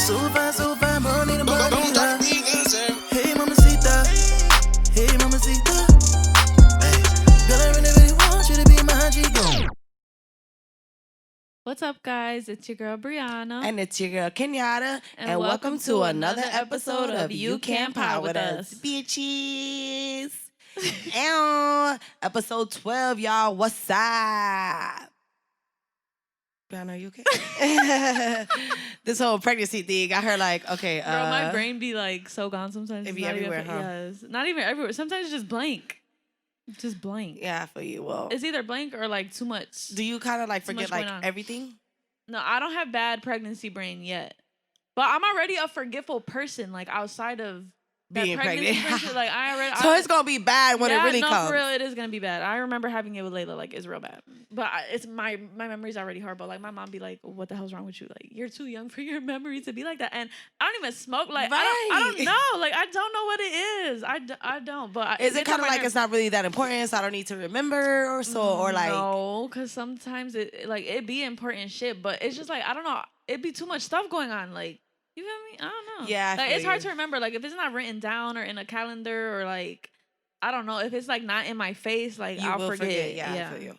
So far, money, the money. Hey, mamacita. Hey, mamacita. Hey, girl, I really, really want you to be my chico. What's up, guys? It's your girl, Brianna. And it's your girl, Kenyatta. And welcome to another episode of You Can Power With Us. Bitches. Episode 12, y'all. What's up? Brianna, are you okay? This whole pregnancy thing, I heard like, okay. Girl, my brain be like so gone sometimes. It be everywhere, huh? Yes. Not even everywhere. Sometimes it's just blank. Just blank. Yeah, I feel you. Well, it's either blank or like too much. Do you kind of like forget like everything? No, I don't have bad pregnancy brain yet. But I'm already a forgetful person, like outside of being pregnant. Like so it's gonna be bad when it really comes. For real, it is gonna be bad. I remember having it with Layla, like it's real bad. But it's my memory's already horrible. Like my mom be like, "What the hell's wrong with you? Like you're too young for your memory to be like that." And I don't even smoke. Like I don't know. Like I don't know what it is. I don't. But is it kind of like it's not really that important, so I don't need to remember or so, or like no, because sometimes it be important shit, but it's just like I don't know. It be too much stuff going on. Like. You feel me? I don't know. Yeah, like it's hard to remember. Like if it's not written down or in a calendar or like I don't know if it's like not in my face. Like I'll forget. Yeah, I feel you.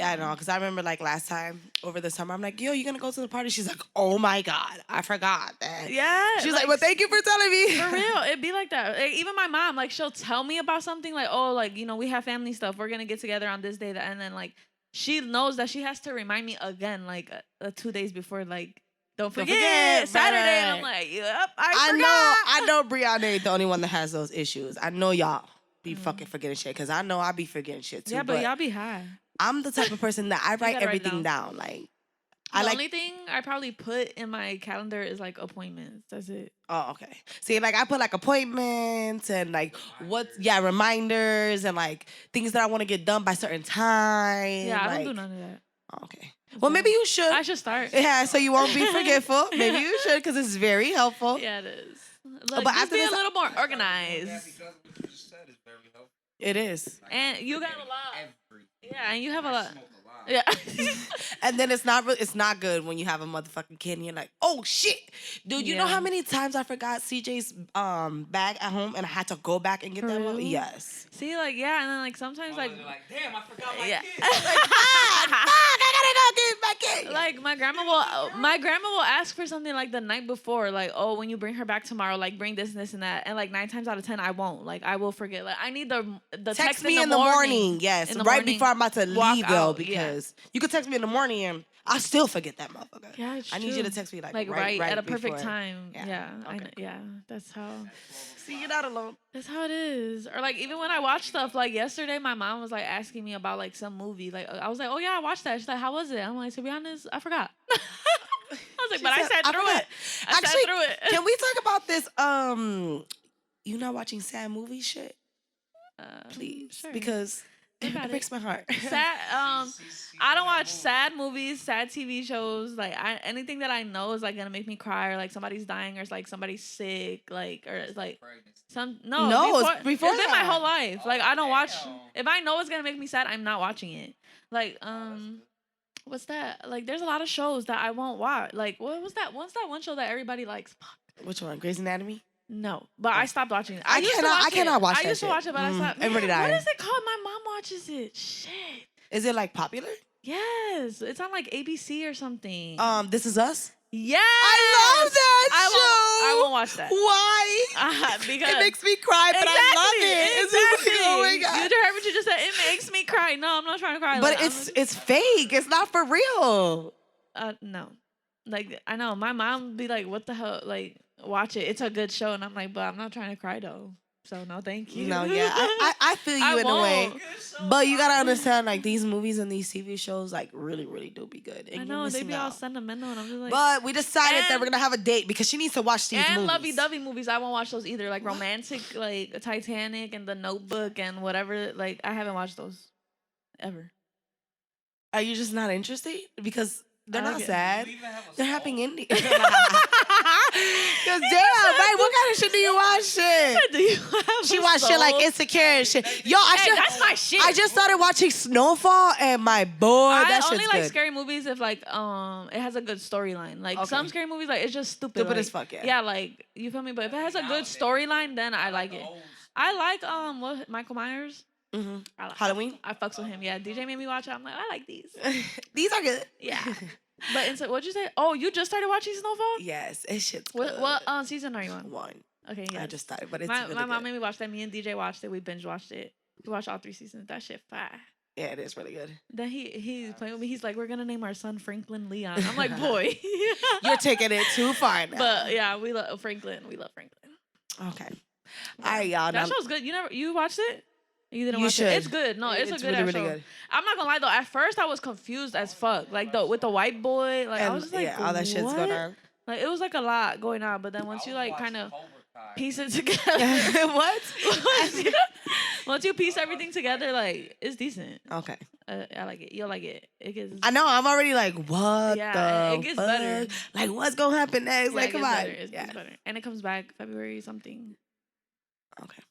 I know, because I remember like last time over the summer, I'm like, yo, you gonna go to the party? She's like, oh my God, I forgot that. Yeah. She's like, well, thank you for telling me. For real, it'd be like that. Like, even my mom, like she'll tell me about something like, oh, like, you know, we have family stuff. We're gonna get together on this day. And then like she knows that she has to remind me again, like 2 days before, like, Don't forget Saturday. Right. And I'm like, yep, I forgot. I know Brianna ain't the only one that has those issues. I know y'all be fucking forgetting shit because I know I be forgetting shit too. Yeah, but y'all be high. I'm the type of person that I write everything down. Like, the only thing I probably put in my calendar is like appointments. That's it. Oh, okay. See, like I put like appointments and like reminders and like things that I want to get done by certain times. Yeah, I don't do none of that. Oh, okay. Well, maybe you should. I should start. Yeah, so you won't be forgetful. Maybe you should because it's very helpful. Yeah, it is. Look, but just be a little more organized. Yeah, because what you just said is very helpful. It is. And you got a lot. Yeah, and you have a lot. Yeah. And then it's not good when you have a motherfucking kid and you're like, oh shit. Dude, you know how many times I forgot CJ's bag at home and I had to go back and get that one? Yes. See, like, yeah, and then like sometimes like damn, I forgot my kid. I gotta go get my kid. Like my grandma will ask for something like the night before, like, oh, when you bring her back tomorrow, like bring this and this and that. And like 9 times out of 10 I won't. Like I will forget. Like I need the text me in the morning. Yes. Right before I'm about to leave though, because you could text me in the morning and I still forget that motherfucker. Yeah, it's I need you to text me like right at a perfect before. time. Yeah. Okay. That's how. See, you're not alone. That's how it is. Or like even when I watch stuff, like yesterday my mom was like asking me about like some movie. Like I was like, oh yeah, I watched that. She's like, how was it? I'm like, to be honest, I forgot. I was like, but I sat through it. I sat through it. Can we talk about this? You not watching sad movie shit? Please, sure. Because it breaks my heart. Sad. I don't watch sad movies, sad TV shows. Like anything that I know is like gonna make me cry, or like somebody's dying, or it's like somebody's sick, like or it's like before it's been my whole life. Like I don't watch. If I know it's gonna make me sad, I'm not watching it. Like what's that? Like there's a lot of shows that I won't watch. Like what was that? What's that one show that everybody likes? Fuck. Which one? Grey's Anatomy? No, but I stopped watching it. I cannot watch that. I used to watch it, but I stopped. Everybody died. What is it called? My mom watches it. Shit. Is it like popular? Yes, it's on like ABC or something. This Is Us. Yes, I love that show. I won't watch that. Why? Because it makes me cry, but I love it. Exactly. Like, oh my God. You heard what you just said? It makes me cry. No, I'm not trying to cry. But it's fake. It's not for real. No. Like I know my mom be like, "What the hell?" Like, watch it. It's a good show, and I'm like, but I'm not trying to cry though. So no, thank you. No, yeah, I feel you in a way, but you gotta understand, like these movies and these TV shows, like really, really do be good. And I know they be all sentimental, and I'm just like. But we decided that we're gonna have a date because she needs to watch these movies. And lovey-dovey movies, I won't watch those either. Like romantic, like Titanic and The Notebook and whatever. Like I haven't watched those ever. Are you just not interested? Because they're not sad. They're happy ending. Because damn, right? What kind kind of shit do you watch shit? Do you have She a watched shit like soul? Insecure and shit. Yo, That's my shit. I just started watching Snowfall and my boy, that I only shit's like good. scary movies if like it has a good storyline. Like some scary movies, like it's just stupid. Stupid like, as fuck, yeah. Yeah, like you feel me. But if it has a good storyline, then I like it. I like what Michael Myers. Halloween? I fucks with him. Yeah, DJ made me watch it. I'm like, I like these. These are good. Yeah. But what'd you say? Oh, you just started watching Snowfall? Yes, it shit's good. What season are you on? 1. Okay, yeah. I just started, but it's my really mom good. made me watch that. Me and DJ watched it. We binge watched it. We watched all 3 seasons. That shit fire. Yeah, it is really good. Then he's playing with me. He's like, we're gonna name our son Franklin Leon. I'm like, boy. You're taking it too far now. But yeah, we love Franklin. We love Franklin. Okay. All right, y'all. That show's good. You watched it? You didn't You watch should. it? It's good. No, it's a good really, show. really good. I'm not gonna lie though. At first, I was confused as fuck. Like with the white boy. Like I was just like, yeah, all that shit's what? going on. Like it was like a lot going on. But then once you like kind of piece it together, What? once you piece everything together, like it's decent. Okay. I like it. You'll like it. It gets. I know. I'm already like, what Yeah, the it gets fuck? better. Like, what's gonna happen next? Yeah, Like, it come gets on. better. It gets better. And it comes back February something. Okay.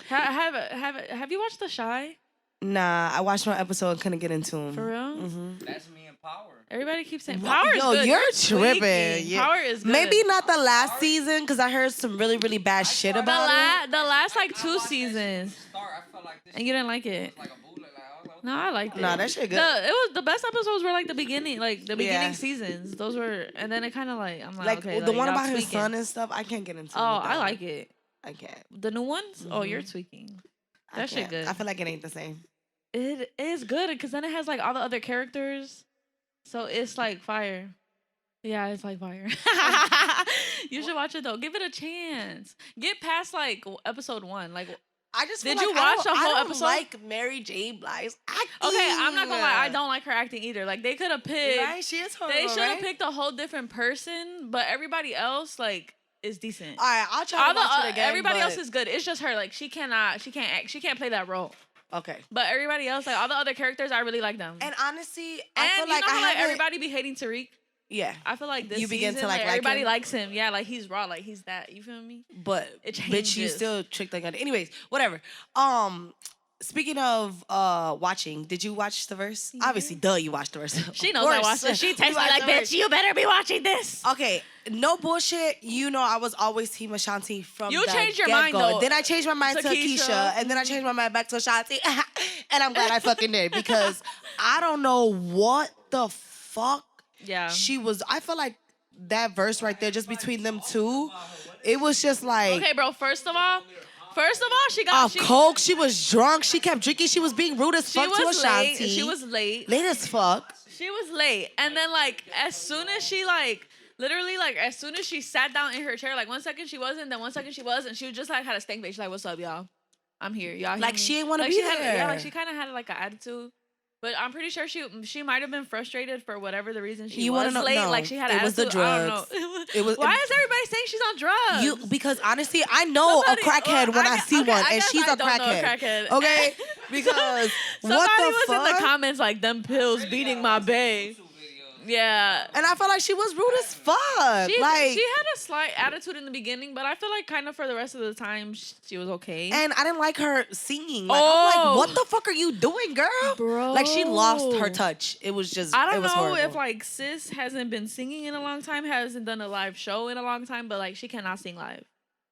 Have you watched The Shy? Nah, I watched one episode and couldn't get into him. For real? Mm-hmm. That's me in Power. Everybody keeps saying Power is Yo, good. you're tripping. tweaking. Yeah. Power is good. Maybe not the last season because I heard some really, really bad shit about it. The last like 2 seasons, I felt like this and you didn't like it. was like a bullet. Like, I was like, No, I liked it. Nah, that shit good. The best episodes were like the beginning Yeah. seasons. Those were, and then it kind of like I'm like, Like okay, the like, one y'all about his tweaking. son and stuff, I can't get into. Oh, with that I one. like it. I can't. The new ones. Oh, you're tweaking. I That shit can't. good. I feel like it ain't the same. It is good because then it has like all the other characters, so it's like fire. Yeah, it's like fire. You should watch it though. Give it a chance. Get past like episode 1. Like, I just Did feel you like I watch don't- the whole I don't episode? like Mary J. Blige's acting. okay, I'm not gonna lie. I don't like her acting either. Like they could have picked. Right? She is horrible. They should have right? picked a whole different person, but everybody else like is decent. All right, I'll try to watch it again. Everybody but- else is good. It's just her. Like she can't act. She can't play that role. okay. But everybody else, like all the other characters, I really like them. And honestly, And I feel you like know how I like haven't. everybody be hating Tariq. Yeah, I feel like this You begin to, season, like everybody him? likes him. Yeah, like he's raw. Like he's that. You feel me? but It bitch, you changes. still tricked like that. Anyways, whatever. Speaking of watching, did you watch the verse? Obviously, you watched the verse. She Of knows I course. watched it. She We texts me watched like, the verse. "Bitch, you better be watching this." Okay, no bullshit. You know I was always Team Ashanti from You the changed your get-go. mind, though. Then I changed my mind to To Keisha, Keisha. and then I changed my mind back to Ashanti. And I'm glad I fucking did because I don't know what the fuck Yeah. she was. I feel like that verse right there, just between them two, it was just like. Okay, bro. First of all, she got Off coke, she was drunk, she kept drinking, she was being rude as she fuck to was Ashanti. late. She was late. late as fuck. She was late. And then like as soon as she like literally like as soon as she sat down in her chair, like 1 second she wasn't, then 1 second she was, and she was just like had a stank face. She's like, "What's up, y'all? I'm here. Y'all hear Like me?" she ain't want to Like, be she there. had, yeah, like she kind of had like an attitude. But I'm pretty sure she might have been frustrated for whatever the reason she You was wanna know- late. no, like she had it an was the attitude. I don't drugs. know. It was- Why is everybody saying she's on drugs? You because honestly, I know Somebody- a crackhead when I see okay, one, I and guess she's I a don't know a crackhead. crackhead. Okay, because Somebody what the was fuck? in the comments like them pills beating my bae. Yeah. And I felt like she was rude as fuck. She like, had a slight attitude in the beginning, but I feel like kind of for the rest of the time she was okay. and I didn't like her singing. Like, I'm Oh. like, what the fuck are you doing, girl? Bro. Like she lost her touch. It was just. I it don't was know horrible. if like sis hasn't been singing in a long time, hasn't done a live show in a long time, but like she cannot sing live,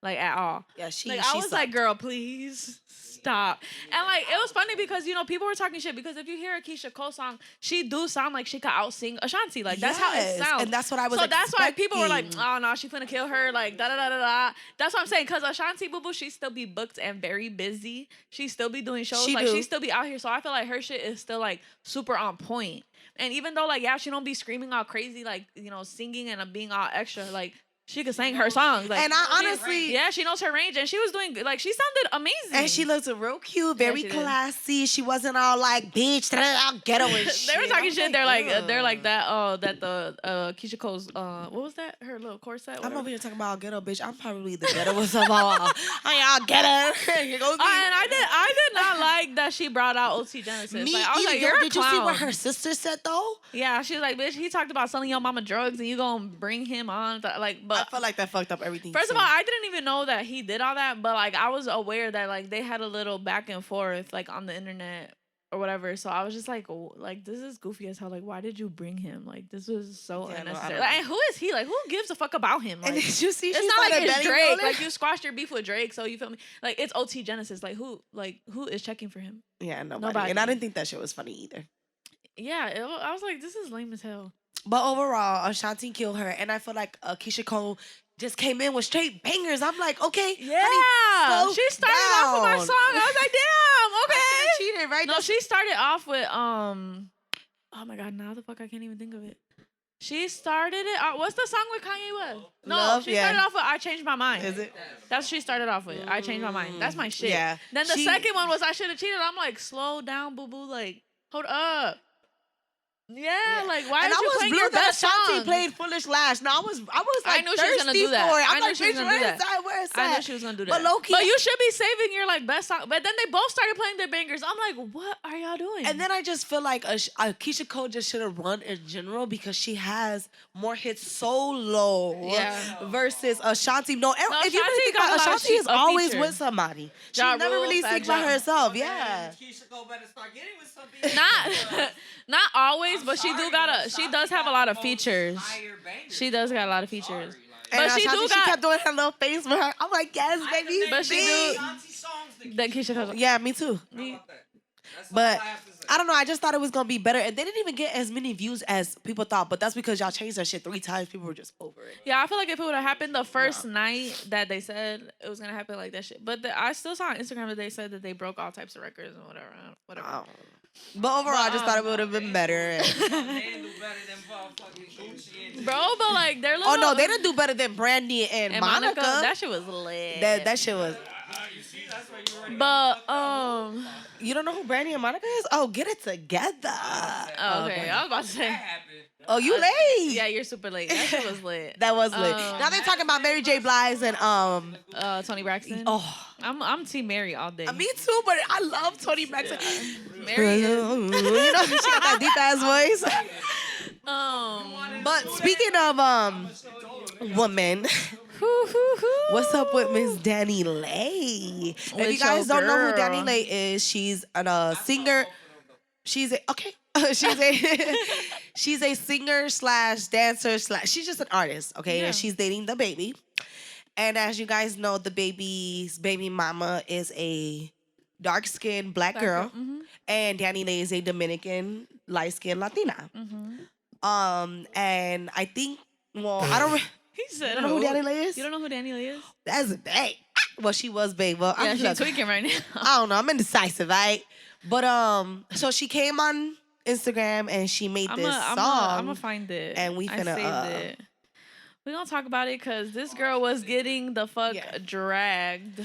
like at all. Yeah, she. Like she I was like, sucked. girl, please stop. And like it was funny because you know people were talking shit because if you hear a Keisha Cole song, she do sound like she could out sing Ashanti. Like that's how it Yes, sounds. and that's what I was So that's why people were like, expecting. oh no, she finna kill her. Like da da da da da. That's what I'm saying. Cause Ashanti Boo Boo, she still be booked and very busy. She still be doing shows. She like do. she still be out here. So I feel like her shit is still like super on point. And even though like yeah, she don't be screaming all crazy like you know singing and being all extra like. She could sing her songs. Like, And I honestly. yeah, she knows her range, and she was doing good. Like she sounded amazing. And she looked real cute, very she did. classy. She wasn't all like, bitch, I'll ghetto and shit. they were talking I'm shit. They're like ugh. that. Oh, that the Keisha Cole's what was that? Her little corset. I'm whatever. over here talking about ghetto, bitch. I'm probably the ghettoest of all. I ain't all ghetto. Here goes me. And I did not like that she brought out OT Genesis. Me like, I was either. like, you're a Did you see what clown. her sister said though? Yeah, she was like, bitch, he talked about selling your mama drugs and you gonna bring him on. Like, but I felt like that fucked up everything. First of too. all, I didn't even know that he did all that, but like I was aware that like they had a little back and forth like on the internet or whatever. So I was just like this is goofy as hell. Like, why did you bring him? Like, this was so unnecessary. No, like, and who is he? Like, who gives a fuck about him? Like, and did you see? it's not like it's Drake. Like, you squashed your beef with Drake, so you feel me? Like, it's OT Genesis. Like, who is checking for him? Yeah, nobody. And I didn't think that shit was funny either. Yeah, I was like, this is lame as hell. But overall, Ashanti killed her, and I feel like Keisha Cole just came in with straight bangers. I'm like, okay, yeah, honey, she started off with my song. I was like, damn, okay. Cheated, right? No, she started off with oh my god, now the fuck I can't even think of it. She started it. What's the song with Kanye West? No, Love, she started off with "I Changed My Mind." Is it? That's what she started off with. "I Changed My Mind." That's my shit. Yeah. Then the second one was "I Should Have Cheated." I'm like, slow down, boo boo. Like, hold up. Yeah, like why and did you play your best Ashanti song? played "Foolish Lash." No, I was like, I knew she was gonna do that. For it. I I'm knew like, she was bitch, gonna do that. Where is that? I knew she was gonna do that. But low-key, but you should be saving your like best song. But then they both started playing their bangers. I'm like, what are y'all doing? And then I just feel like Keisha Cole just should have run in general because she has more hits solo versus Ashanti. No, if you really think about it, Ashanti is always with somebody. She never really sings by herself. Yeah. Keisha Cole better start getting with some people. Not always, but she does have a lot of features. She does got a lot of features. And but she kept doing her little face with her. I'm like, yes, baby. But she do. That Keisha Cole. Yeah, me too. But I don't know. I just thought it was gonna be better, and they didn't even get as many views as people thought. But that's because y'all changed that shit 3 times. People were just over it. Yeah, I feel like if it would have happened the first night that they said it was gonna happen like that shit. But I still saw on Instagram that they said that they broke all types of records and whatever. But overall, I just thought it would have been better. Bro, but like they're little. Oh no, they didn't do better than Brandy and Monica. That shit was lit. That shit was. But you don't know who Brandy and Monica is? Oh, get it together. Oh, okay, I was about to say. Oh, you late? Yeah, you're super late. That shit was lit. That was lit. Now they're talking about Mary J. Blige and Tony Braxton. Oh, I'm Team Mary all day. me too, but I love Tony Braxton. Mary is. You know, she got that deep ass voice. But speaking of women, what's up with Miss Danny Lay? If you guys don't know who Danny Lay is, she's a singer. She's a singer slash dancer slash. She's just an artist, okay? Yeah. And she's dating the baby. And as you guys know, the baby's baby mama is a dark skinned black girl, and Danny Lay is a Dominican light skinned Latina. And I think, well, I don't. He said, You don't know who Danny Lay is? You don't know who Danny Lay is? That's a babe. Well, she was babe. Well, Yeah, I'm she's tweaking right now. I don't know. I'm indecisive, right? But so she came on Instagram and she made this song. I'm gonna find it. And we finna, I saved it. We're gonna talk about it because this girl was getting the fuck dragged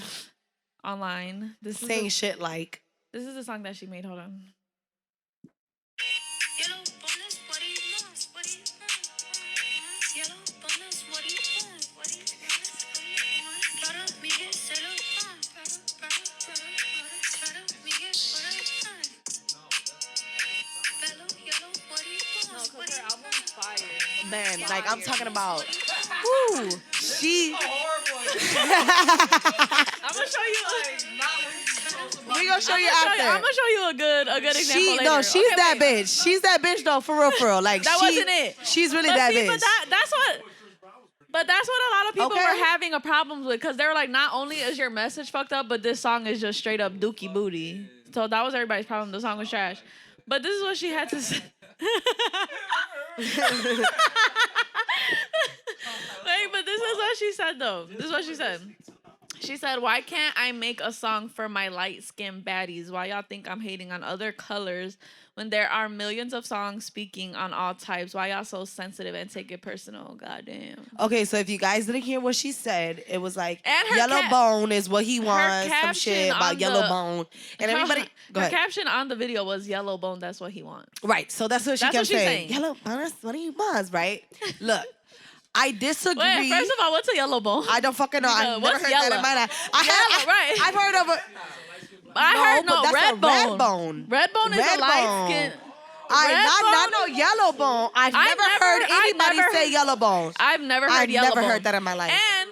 online. This is saying shit like. This is the song that she made. Hold on. Man, like I'm talking about. Woo, she. I'm gonna show you. We gonna show you after. I'm gonna show you a good example later. No, she's Okay, that wait. bitch. She's that bitch though, for real. Like That wasn't it. She's really But that see, bitch. But that's what a lot of people Okay. were having a problem with because they were like, not only is your message fucked up, but this song is just straight up dookie booty. So that was everybody's problem. The song was trash. But this is what she had to say. Wait, but this is what she said though. This is what she said. She said, "Why can't I make a song for my light-skinned baddies? Why y'all think I'm hating on other colors when there are millions of songs speaking on all types? Why y'all so sensitive and take it personal? Goddamn." Okay, so if you guys didn't hear what she said, it was like And her yellow bone is what he wants. Some caption shit about on yellow the- bone, and everybody. Go Her ahead. caption on the video was "Yellow bone, that's what he wants." Right, so that's what she That's kept what she's saying. saying. Yellow bone, that's what he wants, right? Look, I disagree. Wait, first of all, what's a yellow bone? I don't fucking know. I've never what's heard yellow? that in my life. Right. I've heard of a. I heard but that's red a bone. red bone. Red bone is Red a light bone. skin. Not no yellow bone. I've never heard anybody say yellow bone. I've never heard yellow bone. I've never heard that in my life. And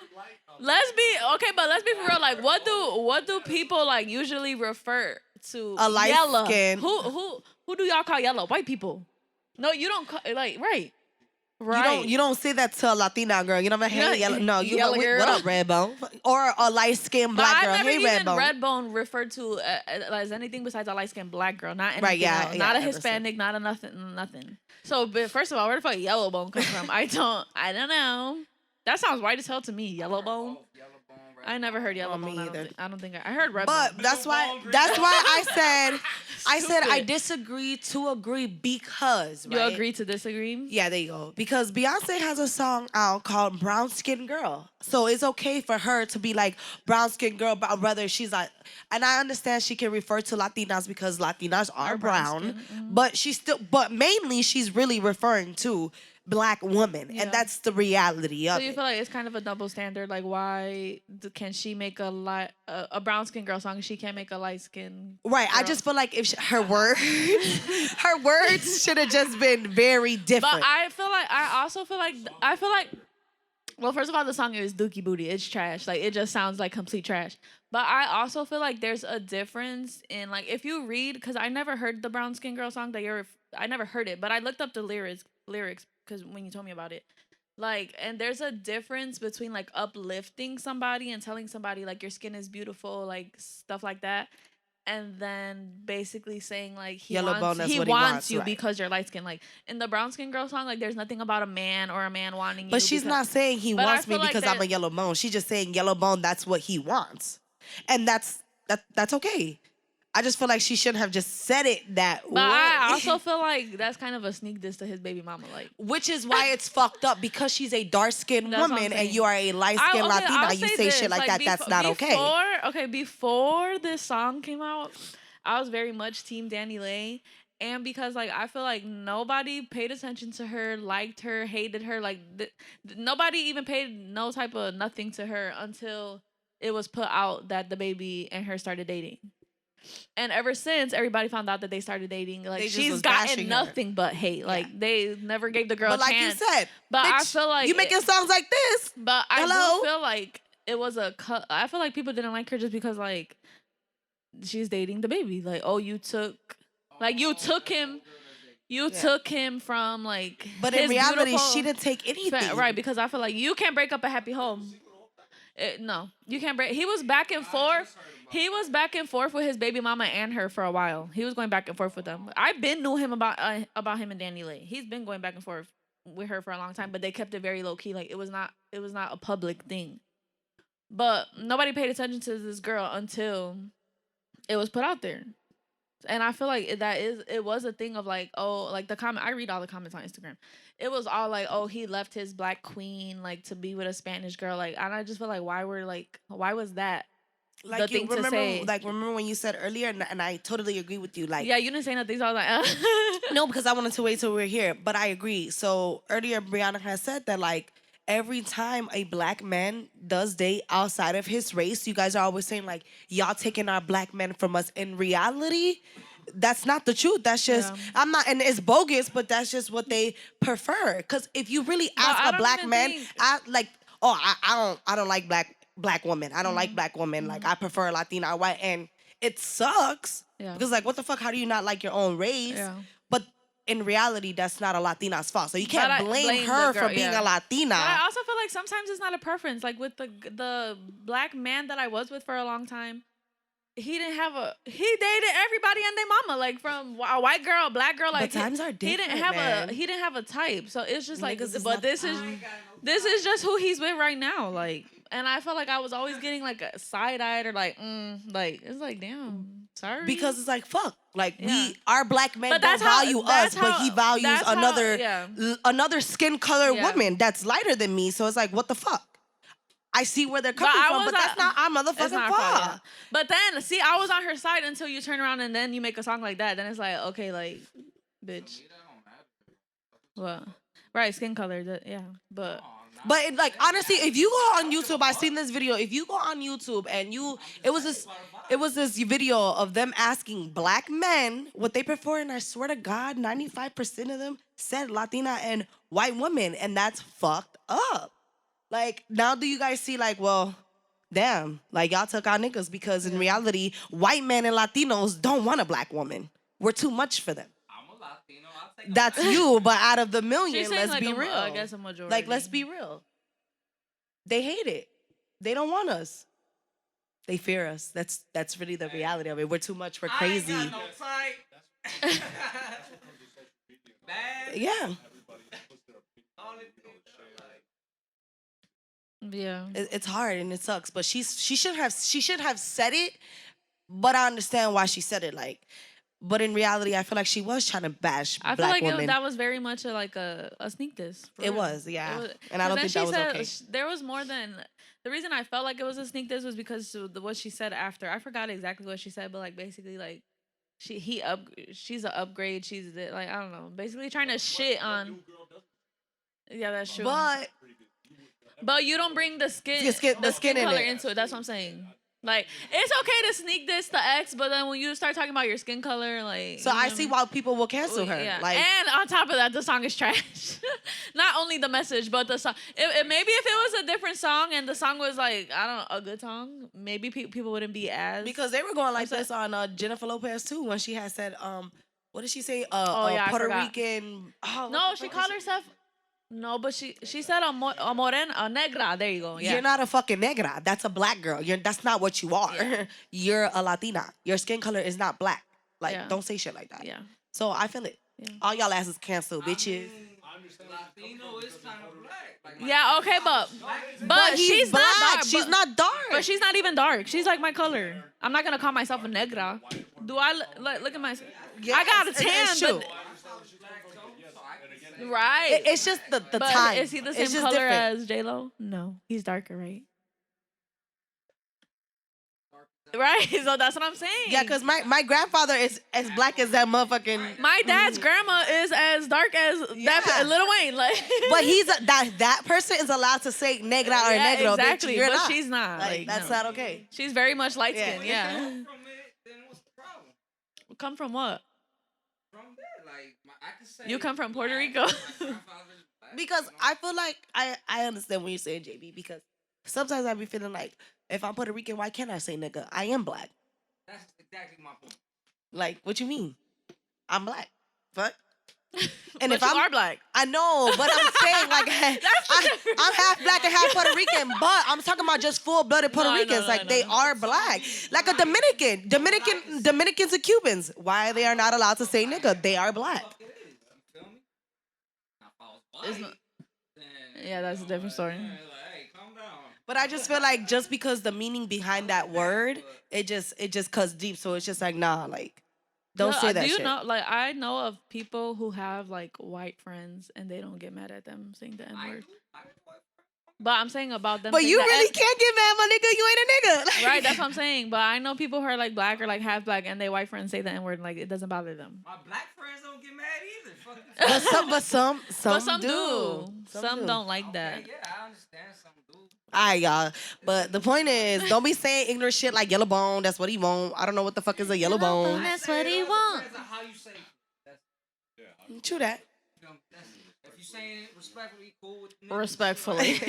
let's be for real. Like, what do people like usually refer to? A light yellow. skin. Who do y'all call yellow? White people. No, you don't call right. Right. You don't say that to a Latina girl. You know what I mean? Hey, yellow. No, you yellow girl. What up, red bone? Or a light skinned black girl. Hey, red bone. Red bone referred to as anything besides a light skinned black girl, not anything right, yeah, else. Not a Hispanic, not a nothing. So, but first of all, where the fuck yellow bone come from? I don't know. That sounds white as hell to me. Yellow bone. I never heard yellow bone. Either. I don't think I heard red but bone. But that's why I said I disagree to agree because you agree to disagree. Yeah, there you go. Because Beyonce has a song out called "Brown Skin Girl," so it's okay for her to be like brown skin girl, but whether she's like, and I understand she can refer to Latinas because Latinas are brown, but but mainly she's really referring to Black woman, and that's the reality of it. So you feel like it's kind of a double standard? Like, why can she make a brown skin girl song and she can't make a light skin? Right. Girl? I just feel like if her words should have just been very different. But I feel like. Well, first of all, the song is Dookie Booty. It's trash. Like, it just sounds like complete trash. But I also feel like there's a difference in, like, if you read, because I never heard the brown skin girl song I never heard it, but I looked up the lyrics because when you told me about it, like, and there's a difference between like uplifting somebody and telling somebody like your skin is beautiful, like stuff like that, and then basically saying like he wants you right. because you're light skinned. Like in the brown skin girl song, like there's nothing about a man or a man wanting you. But she's not saying he wants me because I'm a yellow bone. She's just saying yellow bone. That's what he wants, and that's okay. I just feel like she shouldn't have just said it that way. But I also feel like that's kind of a sneak diss to his baby mama, like, which is why it's fucked up because she's a dark skinned woman and you are a light skinned Latina. You say shit like that. That's not okay. Before this song came out, I was very much Team Danny Lay. And because, like, I feel like nobody paid attention to her, liked her, hated her. Like, nobody even paid no type of nothing to her until it was put out that the baby and her started dating. And ever since, everybody found out that they started dating. Like, she's gotten nothing but hate. Like, they never gave the girl a chance. But like you said, but bitch, I feel like you making songs like this. But I do feel like it was I feel like people didn't like her just because, like, she's dating the baby. Like, oh, you took him from, like, but in reality, she didn't take anything. Right, because I feel like you can't break up a happy home. No, you can't break. He was back and forth. He was back and forth with his baby mama and her for a while. He was going back and forth with them. I knew him about him and Danny Lay. He's been going back and forth with her for a long time, but they kept it very low key. Like, it was not a public thing. But nobody paid attention to this girl until it was put out there. And I feel like it was a thing of like, oh, like the comment. I read all the comments on Instagram. It was all like, oh, he left his black queen like to be with a Spanish girl. Like, and I just feel like why was that like the thing to say? Like, remember when you said earlier, and I totally agree with you. Like, yeah, you didn't say nothing. So I was like, no, because I wanted to wait till we're here. But I agree. So earlier, Brianna has said that like every time a black man does date outside of his race, you guys are always saying like, y'all taking our black men from us. In reality, that's not the truth. That's just and it's bogus, but that's just what they prefer. Because if you really ask a black man, I don't like black women. I don't like black women. Like, I prefer Latina or white, and it sucks because like, what the fuck? How do you not like your own race? Yeah. But in reality, that's not a Latina's fault. So you can't blame her for being a Latina. But I also feel like sometimes it's not a preference. Like with the black man that I was with for a long time, he dated everybody and their mama, like from a white girl, a black girl. Like, but times are different. He didn't have a type. So it's just like, but this is just who he's with right now. Like, and I felt like I was always getting like a side-eyed or like, like, it's like, damn, sorry. Because it's like, fuck. Like, our black men don't value us, but he values another skin color woman that's lighter than me. So it's like, what the fuck? I see where they're coming from, but that's not our motherfucking fault. Yeah. But then, see, I was on her side until you turn around and then you make a song like that. Then it's like, okay, like, bitch. Well, right, skin color, yeah, but But like honestly, if you go on YouTube, I seen this video. If you go on YouTube and it was this video of them asking black men what they prefer, and I swear to God, 95% of them said Latina and white women, and that's fucked up. Like now, do you guys see like, well, damn, like y'all took our niggas because in reality, white men and Latinos don't want a black woman. We're too much for them. I'm a Latino. I'll take a That's you, but out of the million, She's saying let's like be real. I guess a majority. Like, let's be real. They hate it. They don't want us. They fear us. That's really the reality of it. We're too much. We're crazy. I ain't got no type. Bad. Yeah. Yeah. It's hard and it sucks. But she should have said it. But I understand why she said it. Like, but in reality, I feel like she was trying to bash I black feel like women. that was very much a sneak diss. for It real. was, yeah. It was- And I don't then think that she was said okay. there was more than the reason I felt like it was a sneak diss was because of what she said after. I forgot exactly what she said, but like basically like she's an upgrade. She's like I don't know, basically trying to shit on. Yeah, that's true. But you don't bring the skin in color it. into it. That's what I'm saying. Like it's okay to sneak this to X, but then when you start talking about your skin color, like So you know I what see mean? why people will cancel her. Yeah. Like, and on top of that, the song is trash. Not only the message, but the song. Maybe if it was a different song and the song was like I don't know a good song, maybe people wouldn't be as because they were going like this on Jennifer Lopez too when she had said what did she say I Puerto forgot. Rican No, she called herself. No, but she said a morena, a negra. There you go. Yeah. You're not a fucking negra. That's a black girl. That's not what you are. Yeah. You're a Latina. Your skin color is not black. Like, Yeah. don't say shit like that. Yeah. So I feel it. Yeah. All y'all asses canceled, bitches. Latino is kind of black. Like, Yeah. Okay, but he's she's black. not dark. She's not dark. But she's not even dark. She's like my color. I'm not gonna call myself a negra. Do I look at my? I got a Yes, tan, it's true. but right. It's just the but time. is he the same It's just color different. as J-Lo? No, he's darker, right? Right. So that's what I'm saying. Yeah, because my grandfather is as black as that motherfucking. my dad's grandma is as dark as that Lil Wayne. Like, But he's that person is allowed to say negra or yeah, negro. exactly. Bitch, you're but not. she's not. Like, that's no. not okay. She's very much light skinned. Yeah. Yeah. from it, then what's the problem? Come from what? From there, like I can say You come from Puerto black, Rico. my grandfather's black, Because you know? I feel like I understand when you're saying JB because sometimes I be feeling like if I'm Puerto Rican, why can't I say nigga? I am black. That's exactly my point. Like, what you mean? I'm black. Fuck. And But if you I'm are black. I know, but I'm saying like I'm half black and half Puerto Rican, but I'm talking about just full-blooded Puerto No, I know, Ricans. I Like know. they are black, like a Dominicans and Cubans. Why they are not allowed to say nigga? They are black. Fuck it is. You feel me? Now, if I was It's white, not- then, Yeah, that's a different story. like, hey, calm down. But I just feel like just because the meaning behind that word, it just cuts deep. So it's just like nah, like don't say that Do you shit. know? Like, I know of people who have like white friends and they don't get mad at them saying the N I word. do. But I'm saying about them. But saying you the really N- can't get mad, my nigga. You ain't a nigga. Right, that's what I'm saying. But I know people who are like black or like half black, and they white friends say the N word, and like it doesn't bother them. My black friends don't get mad either. Fuck you. but some But some do. do. Some do. don't like that. Okay, yeah, I understand some do. Alright, y'all. But the point is, don't be saying ignorant shit like yellow bone. That's what he want. I don't know what the fuck is a yellow bone. That's what he want. Depends on how you say it. That's, True that. you know, that's, if you saying it respectfully, cool with the niggas. Respectfully.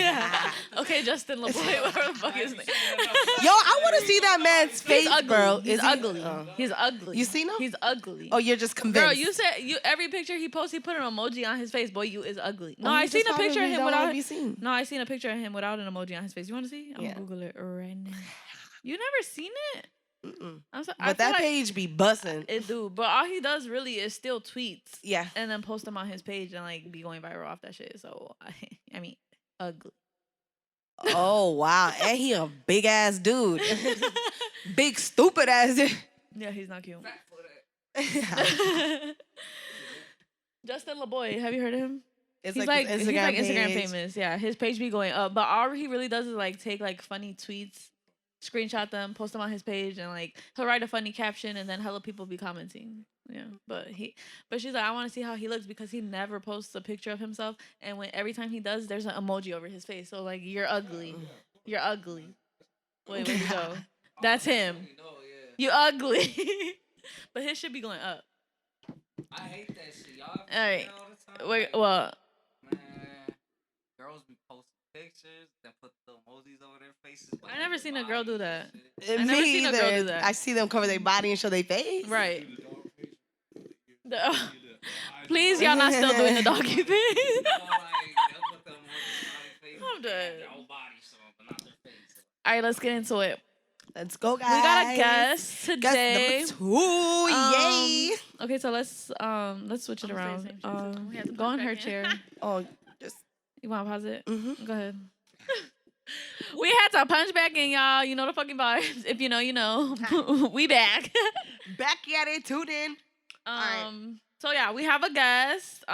Okay, Justin LeBoy, whatever the fuck his name. Yo, I want to see that man's face, He's ugly. bro. He's Is he- ugly. oh. He's ugly. You seen him? He's ugly. Oh, you're just convinced. Girl, you said every picture he posts, he put an emoji on his face. Boy, you is ugly. No, Oh, I you seen just a picture of probably him don't wanna without. be seen. No, I seen a picture of him without an emoji on his face. You want to see? I'm Yeah. gonna Google it right now. You never seen it? Mm-mm. I But feel that like page be busting. it do. But all he does really is still tweets Yeah. and then post them on his page and like be going viral off that shit. So I mean, ugly. Oh wow, and he a big ass dude, big stupid ass. Yeah, he's not cute. Fat for that. Justin LeBoy, have you heard of him? It's He's like, like his he's like Instagram page. famous. Yeah, his page be going up, but all he really does is like take like funny tweets screenshot them, post them on his page, and like he'll write a funny caption, and then hella people be commenting. Yeah, but she's like, I want to see how he looks because he never posts a picture of himself, and when every time he does, there's an emoji over his face. So like, you're ugly, you're ugly. Wait, where'd he go? That's him. You ugly. But his should be going up. I hate that shit. Y'all All right. all the time. Wait, well, Man, girls be posting pictures that put the emojis over their faces. I never seen a girl do that. I never seen a girl do that. I see them cover their body and show their face. Right. Please, y'all not still doing the doggy thing. I'm dead. All right, let's get into it. Let's go, guys. We got a guest today. Guest number 2. Yay. Okay, so let's switch it around. Go on her chair. Oh, just You want to pause it? Mm-hmm. Go ahead. We had to punch back in, y'all. You know the fucking vibes. If you know, you know. We back. back at it, tuned in. So yeah, we have a guest.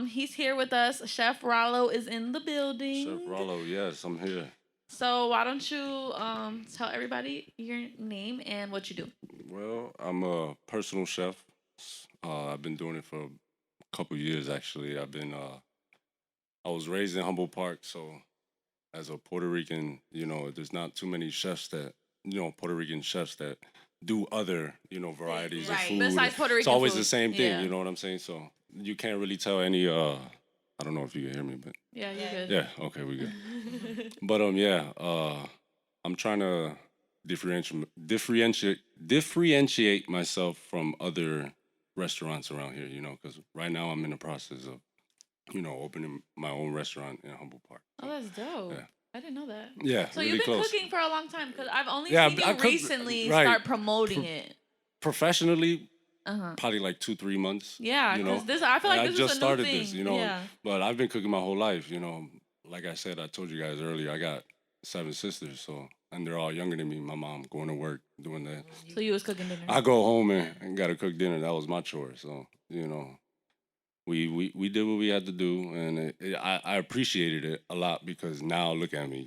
He's here with us. Chef Rollo is in the building. Chef Rollo, yes, I'm here. So why don't you tell everybody your name and what you do? Well, I'm a personal chef. I've been doing it for a couple years, actually. I was raised in Humboldt Park, so as a Puerto Rican, there's not too many chefs that, Puerto Rican chefs that do other, varieties of food. Besides Puerto Rican it's always food. the same thing, Yeah. you know what I'm saying? So you can't really tell any, I don't know if you can hear me, but. Yeah, you're good. Yeah, okay, we good. But I'm trying to differentiate myself from other restaurants around here, because right now I'm in the process of, opening my own restaurant in Humboldt Park. Oh, that's dope. Yeah. I didn't know that. Yeah, So really you've been close. cooking for a long time because I've only Yeah, seen you I cooked- recently right. start promoting it. Professionally, Uh-huh. probably like 2-3 months. Yeah, you know. because I feel like And this I just is a started new thing. this, Yeah. But I've been cooking my whole life, Like I said, I told you guys earlier, I got 7 sisters, and they're all younger than me. My mom going to work, doing that. So you was cooking dinner. I go home and got to cook dinner. That was my chore. So, we did what we had to do, and I appreciated it a lot because now look at me.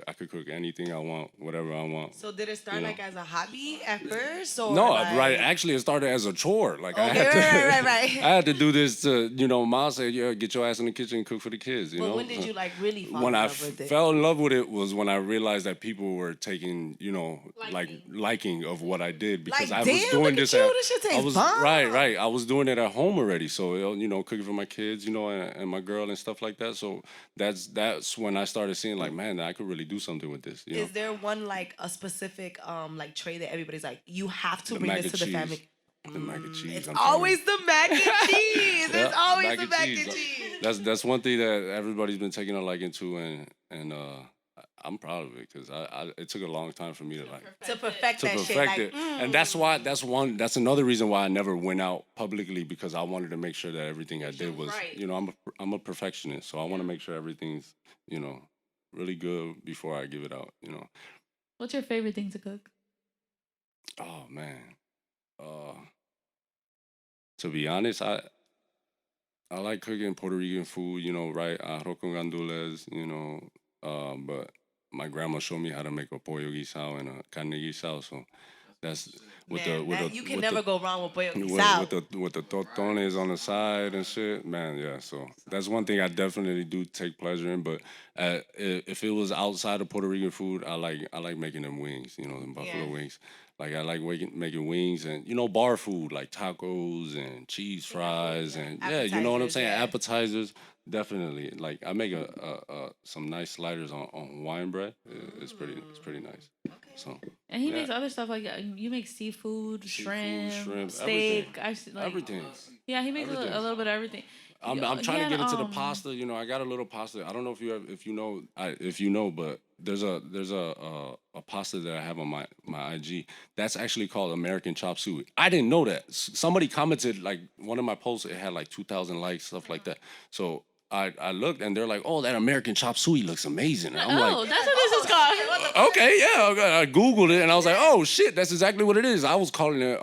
I could cook anything I want, whatever I want. So did it start like as a hobby at first? Or No, like... right. Actually, it started as a chore. Like I Okay, had to, right. I had to do this to, Mom said, "Yeah, get your ass in the kitchen and cook for the kids." But when did you really fall when in I love with it? fell in love with it was when I realized that people were taking, liking of what I did because Like, I damn, was doing look this at you, at this shit I tastes was bomb. right. I was doing it at home already, so cooking for my kids, and my girl and stuff like that. So that's when I started seeing like, man, I could really do something with this. Is there one like a specific trait that everybody's like, you have to The bring mac this and to the cheese. family? The mac and cheese. It's I'm telling you. always the mac and cheese. Yeah, It's always the mac and cheese. cheese. That's one thing that everybody's been taking a liking to, and I'm proud of it because it took a long time for me to Perfect that shit. perfect Like, it. And that's another reason why I never went out publicly because I wanted to make sure that everything I did was, right. I'm a perfectionist, so I want to make sure everything's, really good before I give it out, What's your favorite thing to cook? Oh man. To be honest, I like cooking Puerto Rican food, right? Arroz con gandules, but my grandma showed me how to make a pollo guisado and a carne guisado, so that's you can never go wrong with pollo with guisado. with the totones on the side and shit, man. Yeah, so that's one thing I definitely do take pleasure in. But if it was outside of Puerto Rican food, I like making them wings, them buffalo wings. Like I like making wings and bar food like tacos and cheese fries and you know what I'm saying, appetizers. Definitely, like I make some nice sliders on wine bread. It's pretty nice. Okay. So and he makes other stuff like you make seafood, shrimp, steak. Everything. Yeah, he makes a little bit of everything. I'm trying to get into the pasta. I got a little pasta. I don't know if you know, but there's a pasta that I have on my IG. That's actually called American chop suey. I didn't know that. Somebody commented like one of my posts. It had like 2,000 likes, stuff like that. So I looked and they're like, oh, that American chop suey looks amazing. And I'm like, that's what this is called. Okay, yeah. I Googled it and I was like, oh shit, that's exactly what it is. I was calling it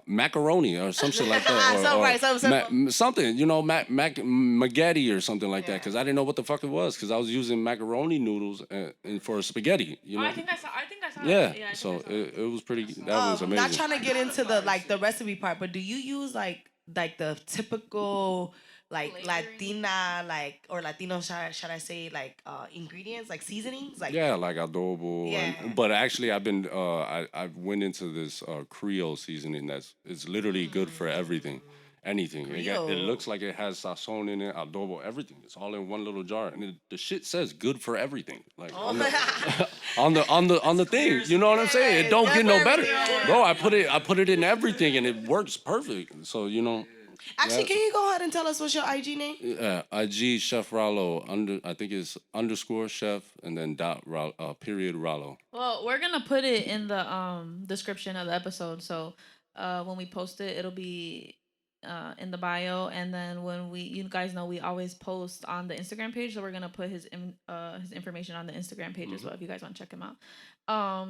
macaroni or some shit like that. Something, spaghetti or something like that. Because I didn't know what the fuck it was. Because I was using macaroni noodles for spaghetti. I think I saw Yeah. Yeah, I think So I saw it was pretty. That was amazing. Not trying to get into the recipe part, but do you use like the typical like Flavoring? Latina or Latino should I say like ingredients like seasonings like Yeah, like adobo. Yeah. But actually, I've been I went into this Creole seasoning that's it's literally good for everything, anything. It Creole. looks like it has sazon in it, adobo, everything. It's all in one little jar, and the shit says good for everything. Like on the on the thing, you know what I'm saying? It don't good get for no better, everything. bro. I put it in everything, and it works perfect. So you know. Actually, Yeah. can you go ahead and tell us what's your IG name? IG Chef Rollo I think it's underscore chef and then period Rollo. Well, we're gonna put it in the description of the episode. So when we post it, it'll be in the bio, and then when you guys know we always post on the Instagram page, so we're gonna put his information on the Instagram page as well if you guys want to check him out.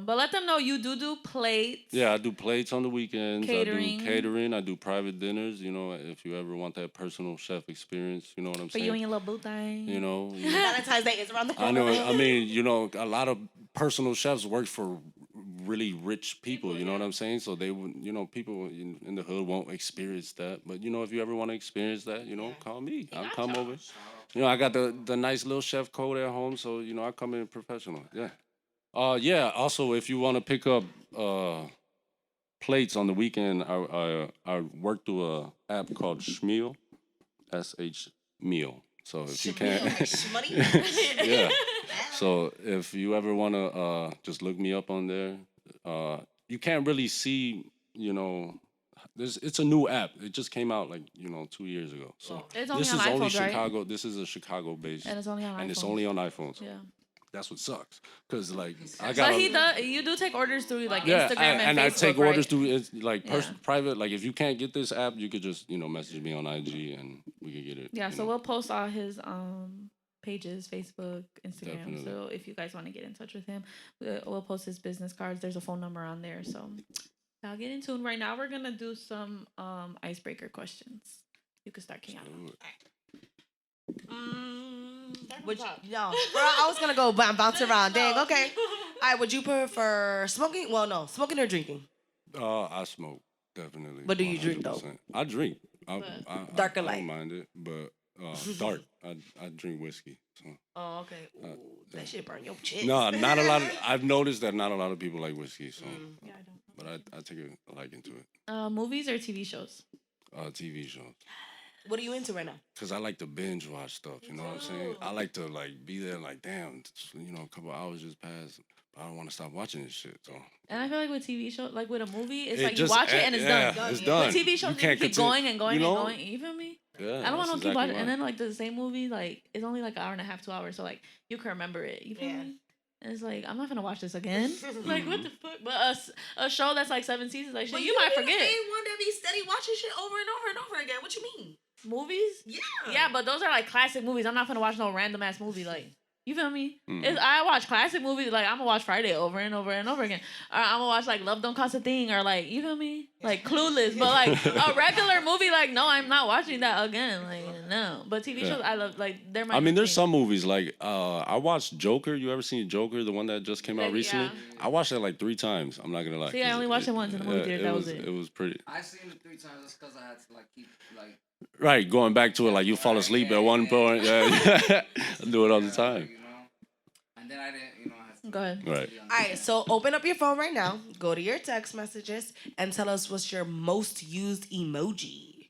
But let them know you do plates. Yeah, I do plates on the weekends. Catering. I do catering. I do private dinners. You know, if you ever want that personal chef experience, you know what I'm For saying. you and your little boo thing. You know. Valentine's Day is around the corner. I know. I mean, you know, a lot of personal chefs work for really rich people. You know what I'm saying? So they would, you know, people in the hood won't experience that. But you know, if you ever want to experience that, you know, call me. I'll come over. You know, I got the nice little chef code at home, so you know, I come in professional. Yeah. Yeah. Also, if you want to pick up plates on the weekend, I work through a app called Shmeal, Meal. So if you can't, yeah. So if you ever want to just look me up on there, you can't really see, you know. It's a new app. It just came out like 2 years ago. So It's only this on is only iPhones, right? Chicago. This is a Chicago based, And it's only on and it's iPhones. only on iPhones. Yeah. That's what sucks. Cause like I got. But you do take orders through like Yeah, Instagram and Facebook, I take right? orders through like Yeah. private. Like if you can't get this app, you could just message me on IG and we could get it. Yeah, you so know. we'll post all his pages, Facebook, Instagram. Definitely. So if you guys want to get in touch with him, we'll post his business cards. There's a phone number on there. So I'll get into it. Right now we're gonna do some icebreaker questions. You can start, Kiana. I was gonna go bounce around. Dang, okay. All right, would you prefer smoking? Well, no, smoking or drinking? I smoke definitely. But do you drink, though? 100%. I drink. I Dark or I light? don't mind it, but dark. I drink whiskey. So. Oh, okay. Ooh, that shit burn your chest. No, not a lot. I've noticed that not a lot of people like whiskey. So, Yeah, I don't. but I take a liking to it. Movies or TV shows? TV shows. What are you into right now? Cause I like to binge watch stuff, you know what I'm saying? I like to like be there, like damn, a couple hours just passed, but I don't want to stop watching this shit. So. And I feel like with TV shows, like with a movie, it's It like just- you watch it and it's done. It's done. With TV shows, you can't keep continue- going and going you know? and going. You feel me? Yeah, I don't want to that's keep exactly watching. why. And then like the same movie, like it's only like an hour and a half, 2 hours, so like you can remember it. You feel Yeah. me? And it's like I'm not gonna watch this again. Like what the fuck? But a show that's like 7 seasons, like shit, you might forget. one that be steady watching shit over and over and over again. What you mean? Movies? Yeah. Yeah, but those are like classic movies. I'm not gonna watch no random ass movie. Like you feel me? Mm. I watch classic movies. Like I'm gonna watch Friday over and over and over again. Or I'm gonna watch like Love Don't Cost a Thing or like you feel me? Like Clueless. But like a regular movie, like no, I'm not watching that again. Like no. But TV shows, I love like they're my. I mean, there's thing. some movies like I watched Joker. You ever seen Joker, the one that just came out Yeah. recently? I watched it like 3 times. I'm not gonna lie. See, I only watched it once in the movie theater. That was it. It was pretty. I seen it 3 times just because I had to like keep like. Right, going back to it, like you fall asleep at one point. I do it all the time. You know, and then I didn't. You know, I had to Go ahead. Right. All right, so open up your phone right now, go to your text messages, and tell us what's your most used emoji.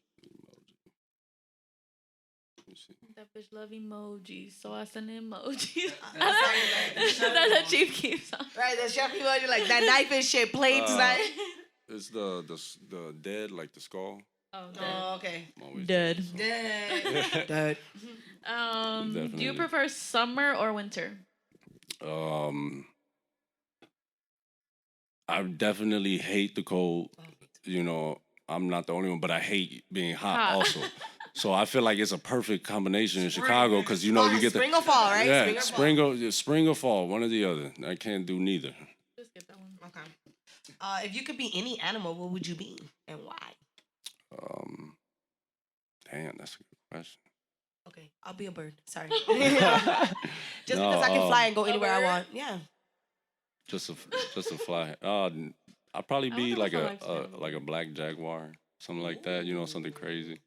That bitch love emojis, so I send emojis. That's That's a cheap keeps on. Right, the chef emoji, like that knife and shit, plates, like. It's the dead, like the skull. Oh, Oh, okay. I'm always Dead. Dead. Dead. Do you Definitely. prefer summer or winter? I definitely hate the cold. You know, I'm not the only one, but I hate being hot. Also. So I feel like it's a perfect combination in Chicago because you get the spring or fall, right? yeah, Spring or fall. spring or fall, one or the other. I can't do neither. Just get that one. Okay. If you could be any animal, what would you be and why? Damn, that's a good question. Okay, I'll be a bird. Sorry. Just because I can fly and go anywhere I want. Yeah. Just a fly. I'd probably be wonder like what's a lifespan. like a black jaguar, something like that. You know, something crazy.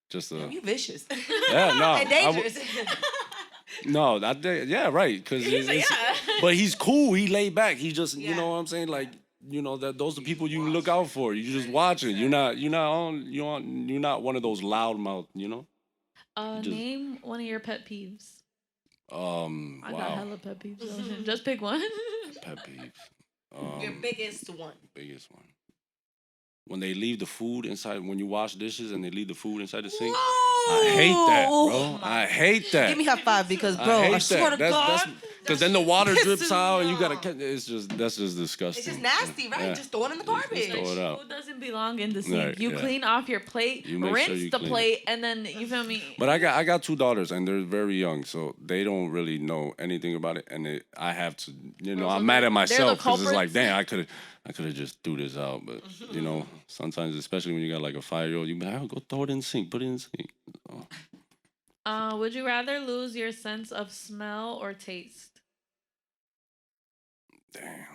Just a You vicious. yeah, no, And dangerous. no, yeah, right. Because but he's cool. He laid back. He just, you Yeah. know what I'm saying, like. You know that those are people you look out for. You just watching. You're not one of those loudmouth. You know. Just- Name one of your pet peeves. I got Wow. hella pet peeves. So just pick one. Pet peeves. Your biggest one. Biggest one. When they leave the food inside, when you wash dishes and they leave the food inside the sink. Whoa! I hate that, bro. I hate that. Give me high five because, bro, I swear to God. Because then the water drips pisses out and me you gotta. off. That's just disgusting. It's just nasty, right? Yeah. Just throw it in the garbage. throw it out. Food doesn't belong in the sink. Right, you yeah. clean off your plate, You make sure rinse you the clean plate, and then you feel me. But I got 2 daughters and they're very young, so they don't really know anything about it. And I have to, so I'm mad at they're the myself because it's like, culprits? damn, I could have just threw this out. But sometimes, especially when you got like a 5-year-old, you be like, oh, go throw it in the sink, put it in the sink. Would you rather lose your sense of smell or taste? Damn.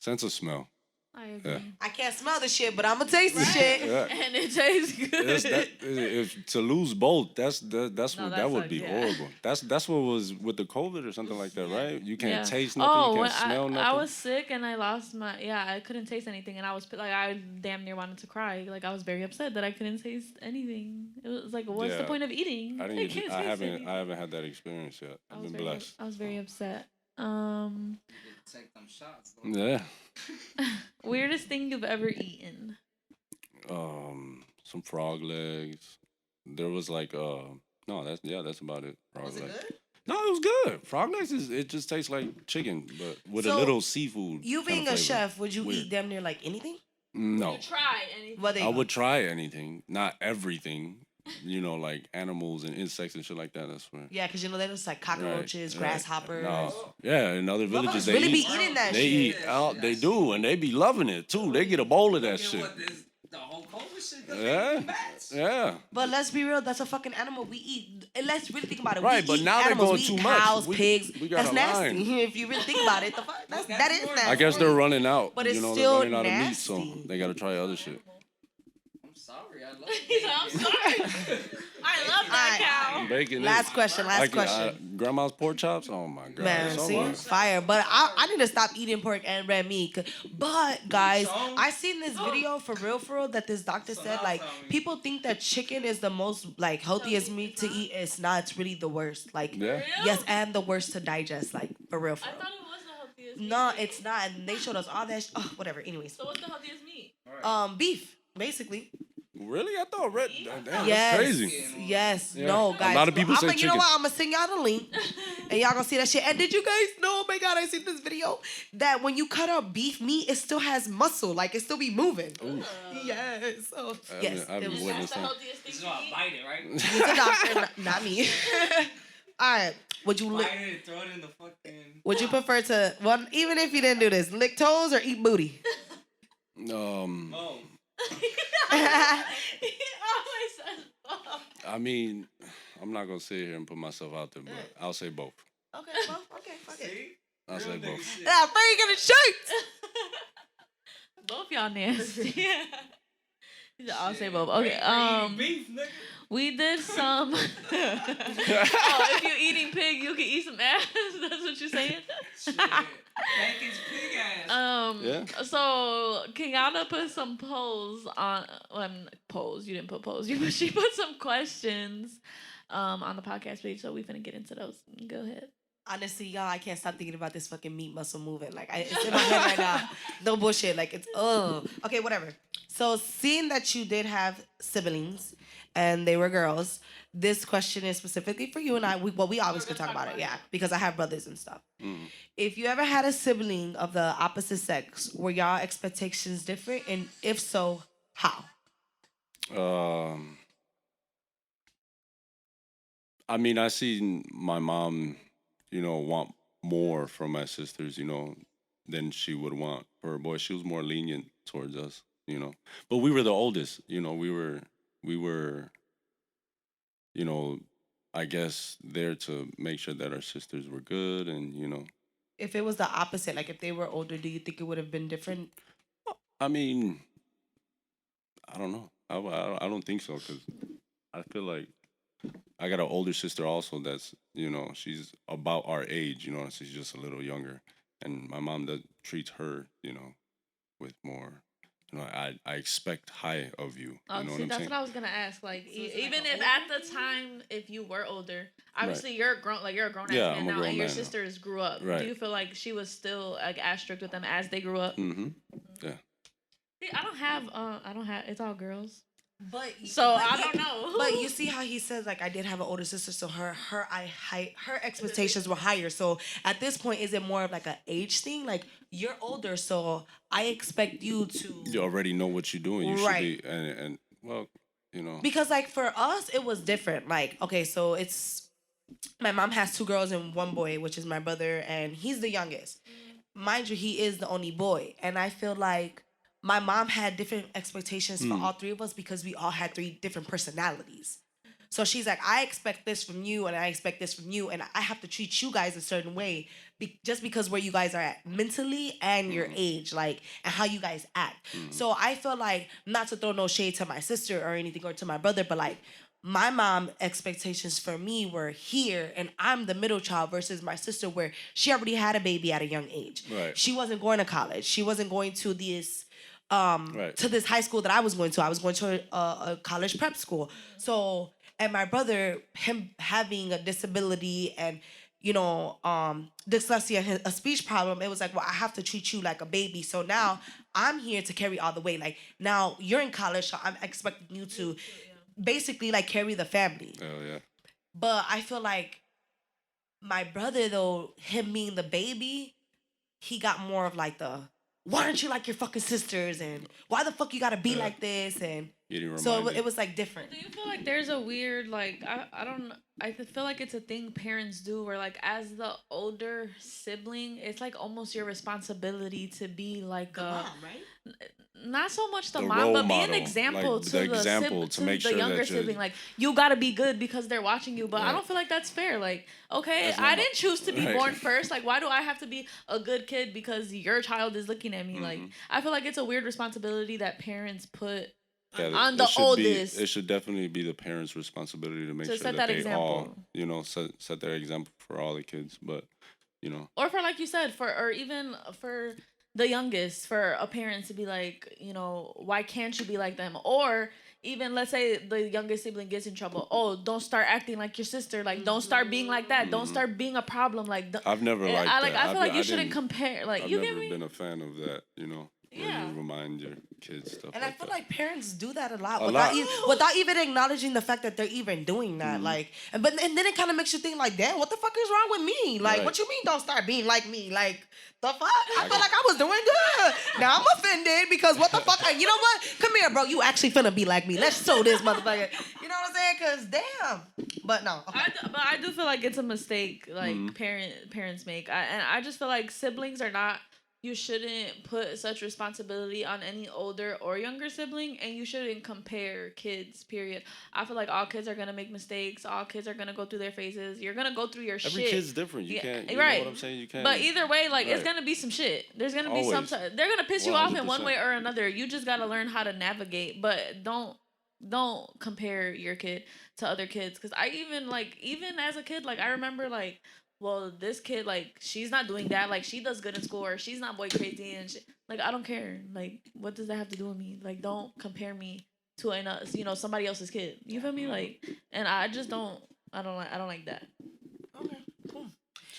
Sense of smell. I agree. Yeah. I can't smell the shit, but I'm gonna taste the shit. Yeah. And it tastes good. If to lose both, that would sucks, be yeah. horrible. That's what was with the COVID or something like that, right? You can't Yeah. taste nothing, you when can't smell nothing. I was sick and I lost I couldn't taste anything, and I was like, I damn near wanted to cry. Like, I was very upset that I couldn't taste anything. It was like, what's the Yeah. point of eating? I didn't. can't I taste haven't. anything. I haven't had that experience yet. I've been blessed. I was very upset. Take them shots. Yeah. Weirdest thing you've ever eaten? Some frog legs. There was like no, that's about it. Frog Was it legs. good? No, it was good. Frog legs it just tastes like chicken, but with a So, little seafood. You kinda being a flavor. chef, would you Weird. eat damn near like anything? No. Try anything. Well, there you I go. would try anything, not everything. Like animals and insects and shit like that. That's where. Yeah, because they're just like cockroaches, Right. grasshoppers. No. Yeah, in other villages they really eat. be eating that They shit. eat out. They do, and they be loving it too. They get a bowl of that shit. The whole COVID shit. 'Cause Yeah. they eat bats. Yeah. But let's be real, that's a fucking animal we eat. And let's really think about it. Right, we but eat now they're animals. going we too eat much. cows, We- pigs. we got That's a nasty. line. If you really think about it, that is nasty. I guess they're running out. But it's they're still running out of meat, so nasty. they gotta try other shit. I'm sorry. I love I'm sorry. I love that cow. Bacon. Last question. Grandma's pork chops. Oh my god. Man, it's see, over. fire. But I need to stop eating pork and red meat. But guys, I seen this video for real that this doctor said like people think that chicken is the most like healthiest meat to eat. It's not. It's really the worst. Like Yeah. yes, and the worst to digest. Like for real. I thought it was the healthiest meat. No, it's not. And they showed us all that. Whatever. Anyways, So what's the healthiest meat? beef basically. Really? I thought red. Damn, Yes. that's crazy. Yes. Yeah. No, A guys. lot of people say You know chicken. what? I'm gonna send y'all the link, and y'all gonna see that shit. And did you guys know? Oh my god, I seen this video that when you cut up beef meat, it still has muscle, like it still be moving. Yes. Oh, yes. I haven't It was witnessed that. healthiest thing It's to not eat? bite it, right? it's a doctor, not me. All right. Would you Bite it, throw it in the fucking. Would you prefer to? Well, even if you didn't do this, lick toes or eat booty? Oh. He always says both. I mean, I'm not gonna sit here and put myself out there, but I'll say both. Okay. Well, okay. Fuck it. See? I'll say both. Yeah, Frank in the shirt. Both y'all nasty. He said, I'll say both. Okay. Beef, nigga. We did some. If you eating pig, you can eat some ass. That's what you're saying. Shit. Package pig ass. Yeah. So Kenyatta put some polls on. Polls. You didn't put polls. She put some questions, on the podcast page. So we finna get into those. Go ahead. Honestly, y'all, I can't stop thinking about this fucking meat muscle moving. Like, it's in my head right now. No bullshit. Like, it's, okay, whatever. So, seeing that you did have siblings and they were girls, this question is specifically for you and I. We always could talk about it, yeah, because I have brothers and stuff. If you ever had a sibling of the opposite sex, were y'all expectations different? And if so, how? I mean, I see my mom, want more from my sisters, than she would want for her boys. She was more lenient towards us, But we were the oldest, we were, I guess there to make sure that our sisters were good, and If it was the opposite, like if they were older, do you think it would have been different? I mean, I don't know. I don't think so because I feel like I got an older sister also that's she's about our age. She's just a little younger, and my mom that treats her with more. I expect high of you. Oh, You know see, what I'm that's saying? what I was gonna ask. Like, it's even like an if at the time, if you were older, obviously you're grown, like you're a grown ass Yeah, man I'm a now, grown and your man now. sisters grew up. Right. Do you feel like she was still like as strict with them as they grew up? Mm-hmm. Yeah. See, I don't have. It's all girls. But So I don't know. But you see how he says like I did have an older sister, so her expectations were higher. So at this point, is it more of like an age thing? Like you're older, so I expect you to. You already know what you're doing. You Right. should be, and well, Because like for us, it was different. Like okay, so it's my mom has 2 girls and 1 boy, which is my brother, and he's the youngest. Mind you, he is the only boy, and I feel like my mom had different expectations for all 3 of us because we all had 3 different personalities. So she's like, I expect this from you, and I expect this from you, and I have to treat you guys a certain way, just because where you guys are at mentally and your age, like, and how you guys act. So I feel like, not to throw no shade to my sister or anything or to my brother, but like, my mom expectations for me were here, and I'm the middle child versus my sister where she already had a baby at a young age. Right. She wasn't going to college. She wasn't going to this Right. to this high school that I was going to. I was going to a college prep school. So, and my brother, him having a disability and dyslexia, and a speech problem, it was like, well, I have to treat you like a baby. So now I'm here to carry all the weight. Like now you're in college, so I'm expecting you to basically like carry the family. Oh yeah. But I feel like my brother, though, him being the baby, he got more of like the why aren't you like your fucking sisters, and why the fuck you gotta be like this, and so it was like different. Do you feel like there's a weird like I don't I feel like it's a thing parents do where like as the older sibling, it's like almost your responsibility to be like Mom, right? not so much the The mom, role but be an model, example like, to the the example to make the sure younger that you're- sibling. Like you gotta be good because they're watching you. But I Right. don't feel like that's fair. Like okay, That's not I my- didn't choose to be Right. born first. Like why do I have to be a good kid because your child is looking at me? Like I feel like it's a weird responsibility that parents put Yeah, on it the should be- oldest. it should definitely be the parents' responsibility to make To sure set that that they all, example. set that example for all the kids. But Or for like you said, or even for the youngest, for a parent to be like, why can't you be like them? Or even let's say the youngest sibling gets in trouble. Oh, don't start acting like your sister. Like don't start being like that. Don't start being a problem. Like I've never liked I that. feel like you I shouldn't didn't- compare. Like I've you never get me? been a fan of that. Where Yeah. you remind your kids stuff And like I feel that. like parents do that a lot A without lot. without even acknowledging the fact that they're even doing that. Like, and then it kind of makes you think like, damn, what the fuck is wrong with me? Like, Right. what you mean don't start being like me? Like, the fuck? I feel like I was doing good. Now I'm offended because what the fuck? You know what? Come here, bro. You actually finna be like me. Let's show this motherfucker. You know what I'm saying? Cause damn. But no. Okay. But I do feel like it's a mistake like parents make. And I just feel like siblings are not. You shouldn't put such responsibility on any older or younger sibling, and you shouldn't compare kids, period. I feel like all kids are gonna make mistakes. All kids are gonna go through their phases. You're gonna go through your Every shit. kid's different. You Yeah, can't. You right. know what I'm saying? You can't. But either way, like it's Right. gonna be some shit. There's gonna be Always. they're gonna piss you off in one 100%. way or another. You just gotta learn how to navigate. But don't compare your kid to other kids. Cause I even as a kid, like I remember like, well, this kid, like, she's not doing that. Like, she does good in school, or she's not boy crazy and shit. Like, I don't care. Like, what does that have to do with me? Like, don't compare me to somebody else's kid. You feel me? Like, and I just don't. I don't like that. Okay. Cool.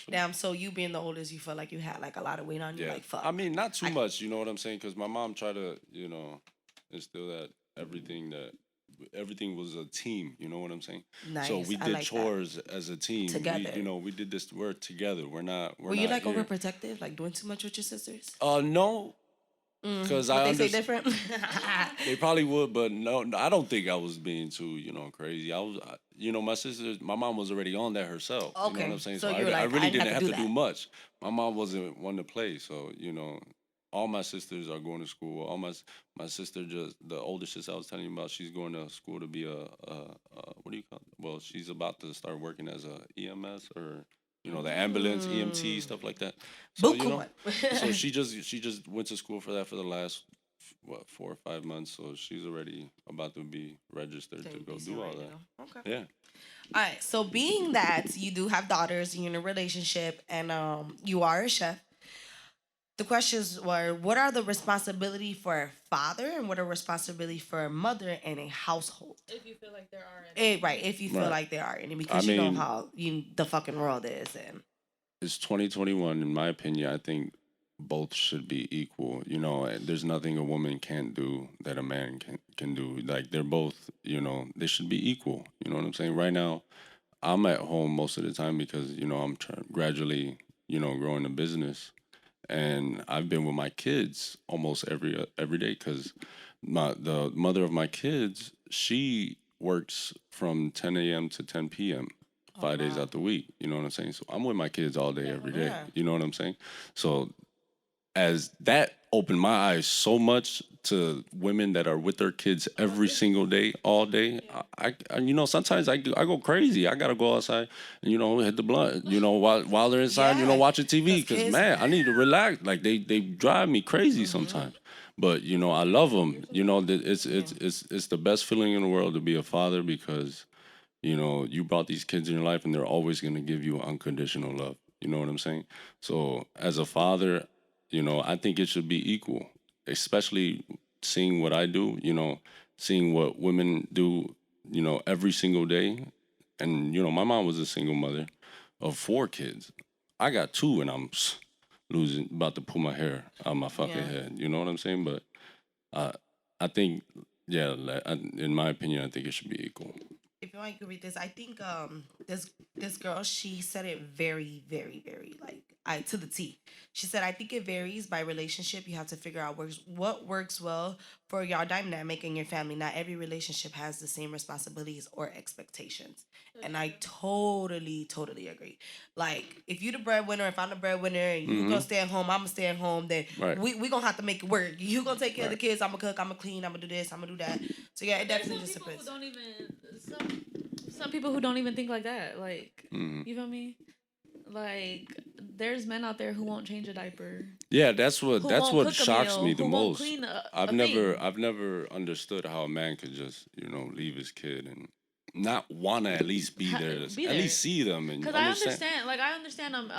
Damn. So you being the oldest, you feel like you had like a lot of weight on you. Yeah. Like fuck. I mean, not too much. You know what I'm saying? Because my mom tried to, instill that everything was a team. You know what I'm saying? Nice. So we I did like that. chores as a team. Together. We did this work together. We're not. Were you not like here. overprotective, like doing too much with your sisters? No. Because I Would they say understand. different? They probably would, but no, I don't think I was being too, crazy. My mom was already on that herself. You know Okay. what I'm saying? So I, you were I like, really I didn't didn't have to have to do do that. much. My mom wasn't one to play, so all my sisters are going to school. My sister, just the older sister I was telling you about, she's going to school to be a what do you call it? Well, she's about to start working as a EMS, or the ambulance, EMT, stuff like that. So so she just went to school for that for the last 4 or 5 months. So she's already about to be registered to go do all that. Okay. Yeah. All right. So being that you do have daughters, you're in a relationship, and you are a chef. The questions were: what are the responsibility for a father, and what are responsibility for a mother in a household? If you feel like there are any. Right. If you feel Right. like there are any, because you know how the fucking world is, and It's 2021. In my opinion, I think both should be equal. And there's nothing a woman can't do that a man can do. Like, they're both, they should be equal. You know what I'm saying? Right now, I'm at home most of the time because I'm gradually growing a business, and I've been with my kids almost every day because the mother of my kids, she works from 10 a.m. to 10 p.m. 5 days out the week. You know what I'm saying? So I'm with my kids all day, every day. Yeah. You know what I'm saying? So as that opened my eyes so much to women that are with their kids every single day, all day, I sometimes I go crazy. I gotta go outside and hit the blunt, while they're inside, Yeah. watching TV, 'Cause because kids- man, I need to relax. Like they drive me crazy sometimes. But I love them. It's the best feeling in the world to be a father, because you brought these kids in your life and they're always going to give you unconditional love. You know what I'm saying? So as a father, I think it should be equal, especially seeing what I do, seeing what women do, every single day. And, my mom was a single mother of 4 kids. I got 2 and I'm about to pull my hair out my fucking head. You know what I'm saying? But I think, in my opinion, I think it should be equal. if you want, you can read this. I think this girl, she said it very, very, very to the T. She said, I think it varies by relationship. You have to figure out what works well for your dynamic and your family. Not every relationship has the same responsibilities or expectations. And I totally, totally agree. Like, if you the breadwinner, if I'm the breadwinner, and you gonna stay at home, I'm gonna stay at home, then Right. we gonna have to make it work. You gonna take care of the kids, I'm gonna cook, I'm gonna clean, I'm gonna do this, I'm gonna do that. So yeah, it definitely just Some people depends. who don't even some people who don't even think like that. Like, you feel me? Like, there's men out there who won't change a diaper. Yeah, that's what Who won't cook a shocks meal, me the who won't most. clean a I've thing. never understood how a man could just leave his kid and not want to at least be there, at Be there. least see them and Because I understand,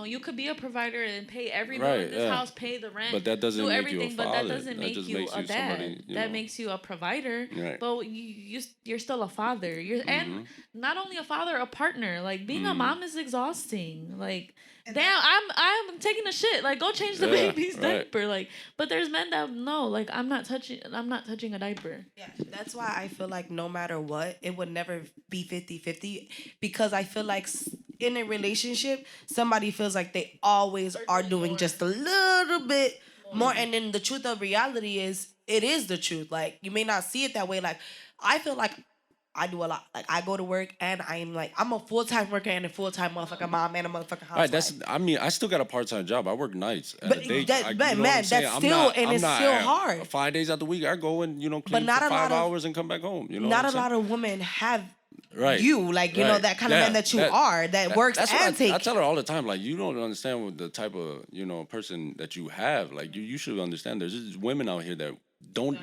you could be a provider and pay every bill Right, in this yeah. house, pay the rent, But that doesn't do make everything, you a but father. that doesn't That make just you makes a you dad. somebody, That makes you a provider. Right. But you're still a father. And not only a father, a partner. Like, being a mom is exhausting. Like, damn, I'm taking a shit. Like, go change the baby's right. diaper. Like, but there's men that no, like, I'm not touching a diaper. Yeah, that's why I feel like no matter what, it would never be 50-50, because I feel like in a relationship, somebody feels like they always are doing just a little bit more. And then the truth of reality is, it is the truth. Like, you may not see it that way. Like, I feel like I do a lot. Like, I go to work and I'm a full-time worker and a full-time motherfucking mom and a motherfucking housewife. I still got a part-time job. I work nights. But that's still hard. 5 days out the week, I go and clean But not for a 5 lot of- hours and come back home. You know, Not what a I'm saying? lot of women have Right. you, like, you know, Right. that kind of Yeah, man that you that- are, that works That's and what I take. tell her all the time. Like, you don't understand what the type of person that you have. Like, you should understand. There's just women out here that don't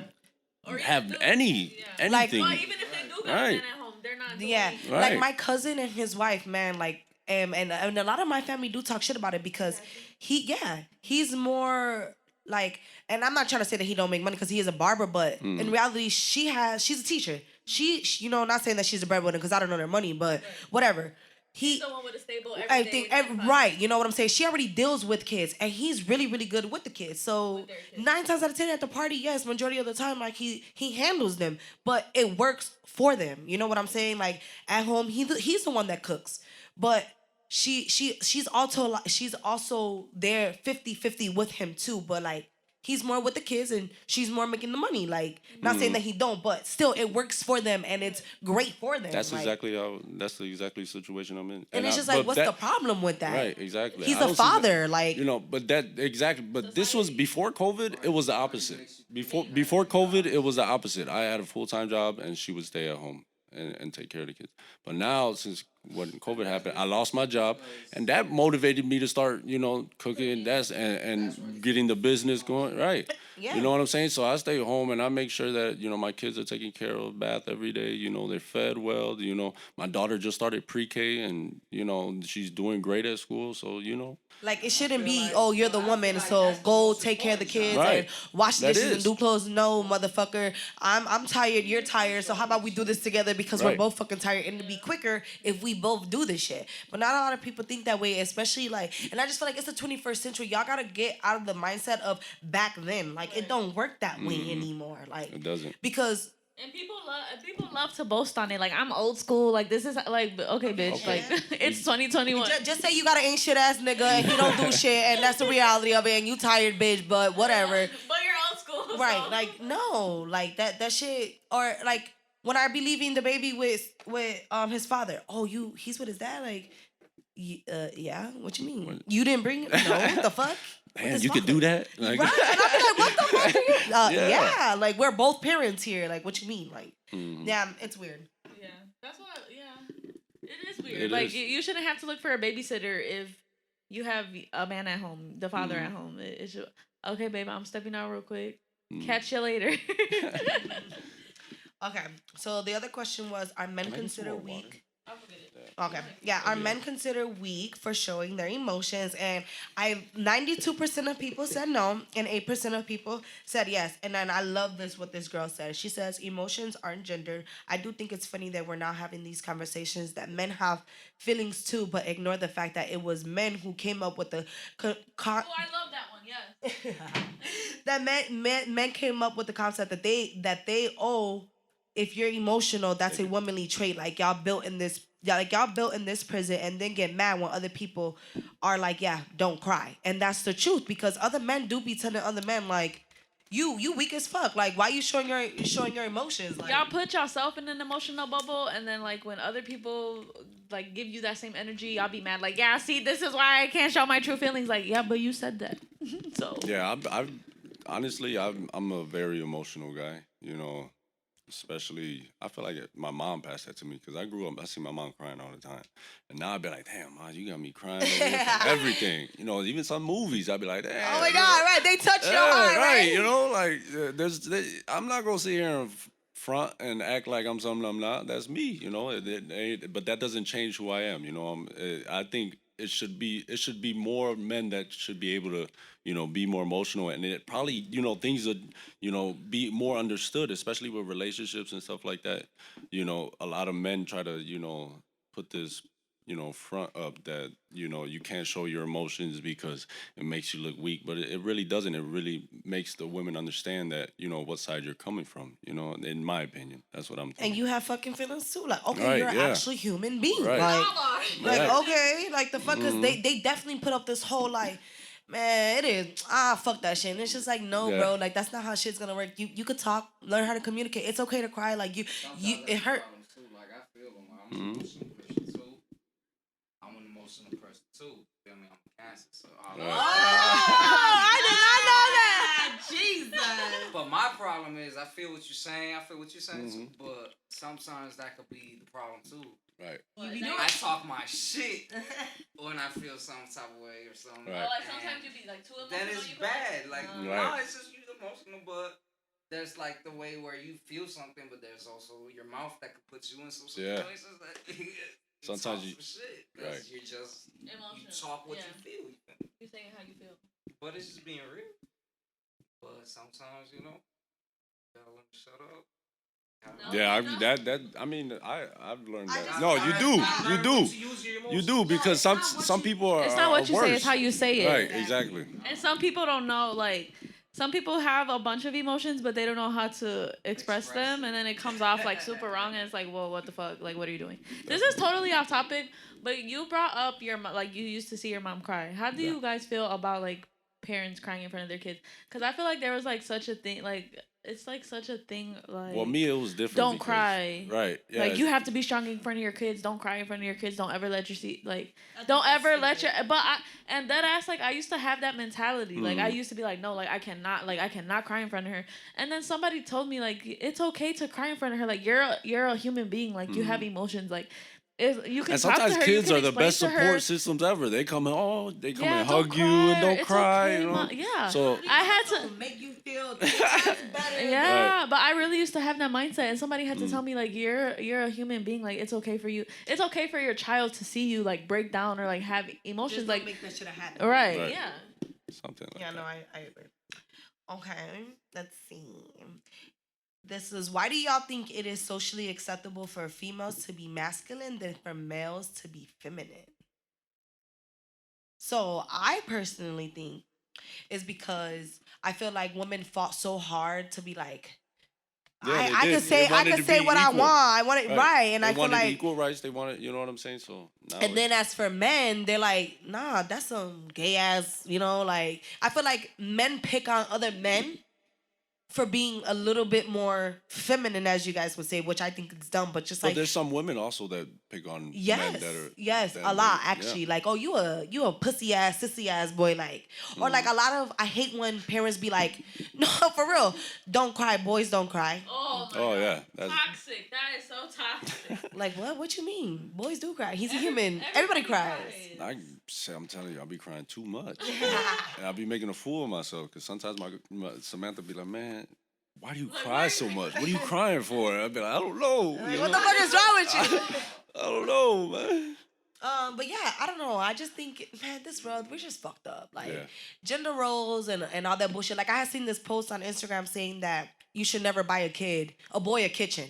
have anything. Like, Well, even if they do got Right. a man at home, they're not doing Yeah, anything. Right. like my cousin and his wife, man, like, and a lot of my family do talk shit about it because he's more like, and I'm not trying to say that he don't make money because he is a barber, but in reality, she's a teacher. She not saying that she's a breadwinner because I don't know their money, but whatever. Someone with a stable I think right, you know what I'm saying? She already deals with kids and he's really, really good with the kids. So 9 times out of 10 at the party, yes, majority of the time, like he handles them, but it works for them. You know what I'm saying? Like at home, he's the one that cooks. But she's also there 50-50 with him too, but like he's more with the kids and she's more making the money. Like, not saying that he don't, but still, it works for them and it's great for them. That's like, that's the exactly situation I'm in. and it's just like, what's the problem with that? Right, exactly. He's a father, like, but that exactly. But this was before COVID. It was the opposite. Before COVID, it was the opposite. I had a full-time job and she would stay at home and take care of the kids. But now, since when COVID happened, I lost my job, and that motivated me to start, cooking and getting the business going. Right. Yeah. You know what I'm saying? So I stay home and I make sure that, my kids are taken care of, bath every day, they're fed well. My daughter just started pre-K and, she's doing great at school. So, like, it shouldn't be, oh, you're the woman, so go take care of the kids and wash the dishes and do clothes. No, motherfucker. I'm tired, you're tired, so how about we do this together because we're both fucking tired, and it'd be quicker if we both do this shit. But not a lot of people think that way, especially, like, and I just feel like it's the 21st century. Y'all gotta get out of the mindset of back then. Like, it don't work that way anymore. Like, it doesn't. Because... And people love to boast on it. Like, I'm old school. Like, this is like, okay, bitch. Okay. Like, it's 2021. Just say you got an ain't shit ass nigga and he don't do shit, and that's the reality of it. And you tired, bitch. But whatever. But you're old school. Right? So. Like, no, like that shit. Or like when I be leaving the baby with his father. Oh, he's with his dad. Like, yeah. What you mean? What? You didn't bring it? No. What the fuck? Man, you could do that? Like, right? And I be like, what the fuck are you? Yeah, like, we're both parents here. Like, what you mean? Like, yeah, it's weird. Yeah, that's what, it is weird. Like, you shouldn't have to look for a babysitter if you have a man at home, the father at home. It's just, okay, babe, I'm stepping out real quick. Catch you later. Okay, so the other question was, are men considered weak? Okay. Yeah, are men considered weak for showing their emotions? And 92% of people said no, and 8% of people said yes. And then I love this, what this girl said. She says, emotions aren't gendered. I do think it's funny that we're now having these conversations that men have feelings too, but ignore the fact that it was men who came up with the... I love that one, yes. That men came up with the concept that they owe... If you're emotional, that's a womanly trait. Like, y'all built in this prison and then get mad when other people are like, yeah, don't cry. And that's the truth, because other men do be telling other men, like, you weak as fuck. Like, why you showing your emotions? Like, y'all put yourself in an emotional bubble, and then, like, when other people, like, give you that same energy, y'all be mad. Like, yeah, see, this is why I can't show my true feelings. Like, yeah, but you said that. So. Yeah, honestly, I'm a very emotional guy, Especially, I feel like my mom passed that to me because I grew up, I see my mom crying all the time. And now I'd be like, damn, Mom, you got me crying over for everything. Even some movies, I'd be like, damn. Oh my God, right, they touch your heart, right? Like, I'm not going to sit here and front and act like I'm something I'm not. That's me, but that doesn't change who I am, I think it should be more men that should be able to, be more emotional, and it probably, things would, be more understood, especially with relationships and stuff like that. A lot of men try to, put this, front up that, you can't show your emotions because it makes you look weak, but it really doesn't. It really makes the women understand that, what side you're coming from, in my opinion. That's what I'm thinking. And you have fucking feelings too. Like, okay, right, you're an actual human being. Right. Like, okay, like the fuck, because they definitely put up this whole, like, man, it is, fuck that shit. And it's just like, no, bro, like, that's not how shit's gonna work. You could talk, learn how to communicate. It's okay to cry. Like, it hurt. Like, I feel them. I'm an emotional person too. I'm an emotional person too. Feel me? I'm Cancer, so I did not know that. Jesus. But my problem is, I feel what you're saying. Too, but sometimes that could be the problem too. Right. I talk my shit when I feel some type of way or something. Right. Like, sometimes you be like too emotional. Then it's bad. Like, right. no, it's just you emotional, but there's like the way where you feel something, but there's also your mouth that could put you in some situations that sometimes you shit. Right. You're just emotional. You talk what you feel. You're saying how you feel. But it's just being real. But sometimes, you gotta let me shut up. Yeah, I've learned that. No, you do because some people are. It's not what you worse. say; it's how you say it. Right, exactly. And some people don't know. Like, some people have a bunch of emotions, but they don't know how to express them, and then it comes off like super wrong, and it's like, well, what the fuck? Like, what are you doing? This is totally off topic, but you brought up you used to see your mom cry. How do you guys feel about, like, parents crying in front of their kids, because I feel like there was like such a thing, like it's like such a thing, like Well, me, it was different. don't because, cry, right? Yeah, like you have to be strong in front of your kids. Don't cry in front of your kids. Don't ever let your don't ever let your. But and that ass, like I used to have that mentality. Like I used to be like, no, like I cannot cry in front of her. And then somebody told me like it's okay to cry in front of her. Like you're a human being. Like you have emotions. Like you can and talk sometimes to her, kids you are can the best explain to her. support systems ever. They come and they come Yeah, and don't hug you and cry. don't It's cry. okay, You know? yeah. So I had to. make you feel 10 times better. Yeah, but I really used to have that mindset, and somebody had to tell me like you're a human being. Like it's okay for you. It's okay for your child to see you like break down or like have emotions. Just like make that shit happen. right, Right. yeah. something like Yeah, that. no, I agree. Okay, let's see. This is why do y'all think it is socially acceptable for females to be masculine than for males to be feminine? So I personally think it's because I feel like women fought so hard to be like, Yeah, they I did. can say They wanted to be what I equal. want. I want it right, and they I feel wanted like equal rights. They wanted, you know what I'm saying? So now and then as for men, they're like, nah, that's some gay ass, like I feel like men pick on other men for being a little bit more feminine, as you guys would say, which I think is dumb, but just but like there's some women also that pick on yes, men that are yes, that a lot yeah. actually. Like, oh, you a pussy ass, sissy ass boy, like, or like a lot of I hate when parents be like, no, for real, don't cry, boys don't cry. Oh my Oh God. yeah, that's Toxic. That is so toxic. Like what? What you mean? Boys do cry. He's a human. Everybody cries. I'm telling you, I'll be crying too much. And I'll be making a fool of myself because sometimes my Samantha be like, man, why do you cry so much? What are you crying for? I'll be like, I don't know. What the fuck is wrong with you? I don't know, man. But yeah, I don't know. I just think, man, this world, we're just fucked up. Like Yeah. gender roles and all that bullshit. Like I had seen this post on Instagram saying that you should never buy a boy a kitchen.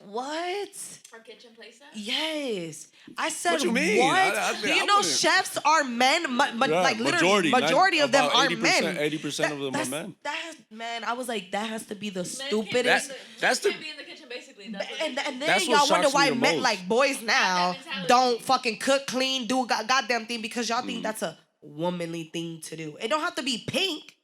What? Or kitchen playset? Yes. I said What you mean? what? I Do you I know wouldn't- chefs are men? Yeah, Like literally, majority of them about are 80%, men. 80% of them are That's- men. Man, I was like, that has to be the Men stupidest. That's can't the- be in the kitchen basically. That's what And they- then That's what y'all wonder shocks me why the men, most. like boys now, mentality. don't fucking cook, clean, do goddamn thing because y'all Mm. think that's a womanly thing to do. It don't have to be pink,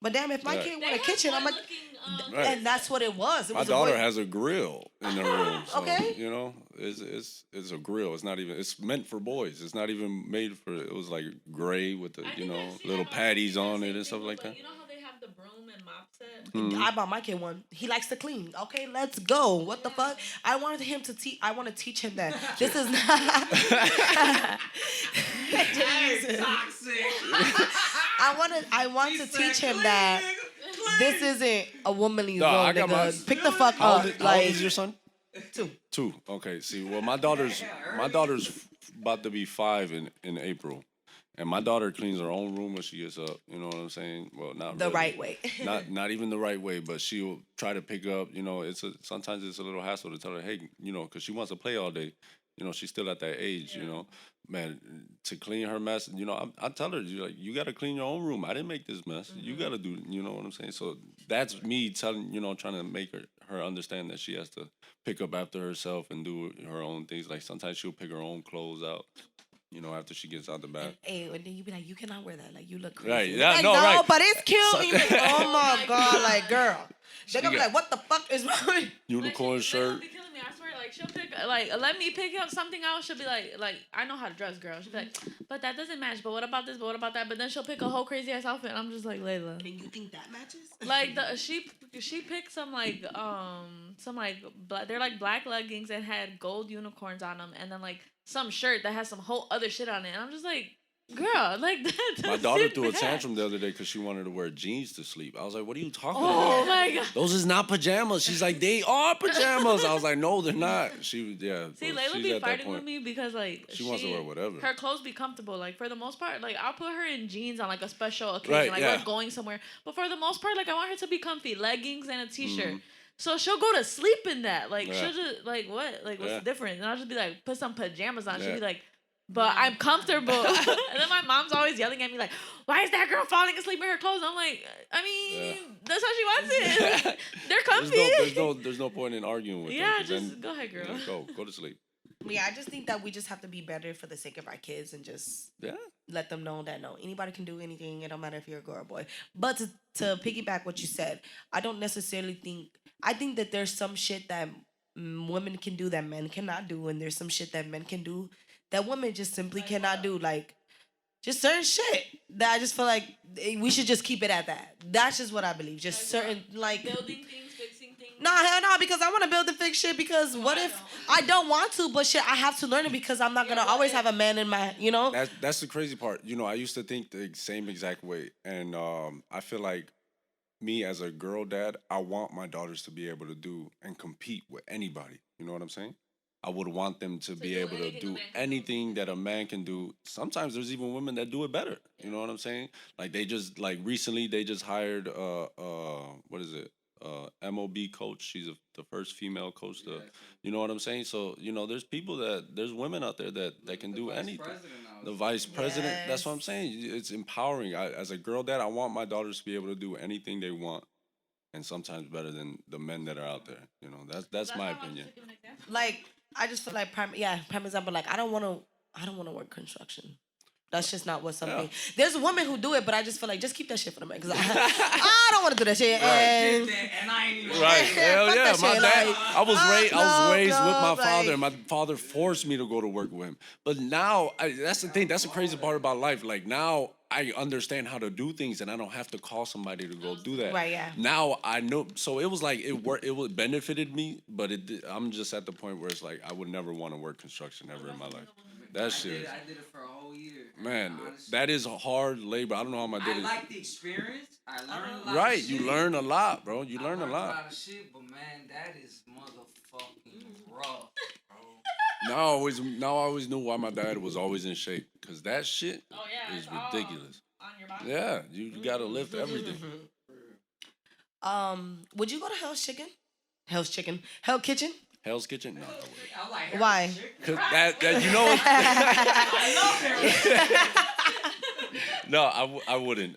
but damn, if my Right. kid They want a have kitchen, I'm like, good-looking, Right. and that's what it was. It My was daughter a boy. has a grill in the room. So, Okay. You know, it's a grill. It's not even. It's meant for boys. It's not even made for. It was like gray with the I think I've seen little that patties on same it and stuff thing, like but that. You know how they have the broom and mop set? Mm-hmm. I bought my kid one. He likes to clean. Okay, let's go. What the fuck? I wanted him to teach. I want to teach him that this is not. Toxic. I want to teach him that this isn't a womanly No, role, I got nigga. my- Pick the fuck How up. old, how old Like is your son? two. 2. Okay. See, well, my daughter's about to be 5 in April, and my daughter cleans her own room when she gets up. You know what I'm saying? Well, not The really. right way. not even the right way, but she'll try to pick up. You know, sometimes it's a little hassle to tell her, hey, because she wants to play all day. She's still at that age. Yeah. Man, to clean her mess. I tell her, you got to clean your own room. I didn't make this mess. You got to do. You know what I'm saying? So that's me telling. Trying to make her understand that she has to pick up after herself and do her own things. Like sometimes she'll pick her own clothes out. After she gets out the bath. And then you be like, you cannot wear that. Like you look crazy. Right, yeah, Like, no, right. but it's cute. So- And you be like, oh my god, like girl. They're gonna be got- like, what the fuck is wrong? with you? Unicorn Like, shirt. She'll be killing me. I swear. Like she'll pick let me pick up something else. She'll be like I know how to dress, girl. She'll be like, but that doesn't match. But what about this? But what about that? But then she'll pick a whole crazy ass outfit. And I'm just like, Layla. And you think that matches? Like she picked some they're like black leggings and had gold unicorns on them, and then like some shirt that has some whole other shit on it. And I'm just like, girl, like that. My daughter doesn't threw a match. tantrum the other day because she wanted to wear jeans to sleep. I was like, what are you talking Oh about? my god. Those is not pajamas. She's like, they are pajamas. I was like, no, they're not. See, well, Layla she's be at that fighting point. with me because like She wants to wear whatever. Her clothes be comfortable. Like for the most part, like I'll put her in jeans on like a special occasion, Right, like yeah. we're going somewhere. But for the most part, like I want her to be comfy, leggings and a t-shirt. Mhm. So she'll go to sleep in that. Like Yeah. she'll just like what? Like what's Yeah. the difference? And I'll just be like, put some pajamas on. She'll Yeah. be like, but I'm comfortable. And then my mom's always yelling at me like, why is that girl falling asleep in her clothes? I'm like, I mean, that's how she wants it. They're comfy. There's no point in arguing with Yeah, them. 'cause just then- go ahead, girl. Go to sleep. Yeah, I just think that we just have to be better for the sake of our kids and just let them know that no, anybody can do anything. It don't matter if you're a girl or boy. But to piggyback what you said, I don't necessarily think. I think that there's some shit that women can do that men cannot do, and there's some shit that men can do that women just simply cannot do. Like just certain shit that I just feel like we should just keep it at that. That's just what I believe. Just like certain like building things, fixing things. No, hell no, because I want to build and fix shit. Because what if I don't want to, but shit, I have to learn it because I'm not gonna always have a man in my, you know. That's the crazy part. You know, I used to think the same exact way, and I feel like me as a girl dad, I want my daughters to be able to do and compete with anybody. You know what I'm saying? I would want them to be able to do anything that a man can do. Sometimes there's even women that do it better. You know what I'm saying? Like they just like recently they just hired what is it? MOB coach. She's the first female coach. You know what I'm saying? So you know, there's women out there that can do anything. The vice president. Yes. That's what I'm saying. It's empowering. As a girl dad, I want my daughters to be able to do anything they want, and sometimes better than the men that are out there. You know, that's my opinion. Like I just feel like prime example. Like I don't want to work construction. That's just not what something. Yeah. There's women who do it, but I just feel like just keep that shit for the man because I don't want to do that shit. And I ain't even right. Hell yeah, my dad. Like, I was raised with my father, and my father forced me to go to work with him. But now, that's the thing. That's the crazy part about life. Like now, I understand how to do things, and I don't have to call somebody to go do that. Right. Yeah. Now I know. So it was like it worked. It benefited me, but I'm just at the point where it's like I would never want to work construction ever in my life. That shit. I did it for a whole year. Man, that is hard labor. I don't know how my dad. I like the experience. I learned a lot. Right, you learn a lot, bro. You learn a lot. A lot of shit, but man, that is motherfucking rough, bro. Now I always knew why my dad was always in shape, cause that shit is ridiculous. On your body. Yeah, you gotta lift everything. Would you go to Hell's Kitchen? Hell's Kitchen? Hell's Kitchen? No. I like why? Cause that you know. No, I wouldn't.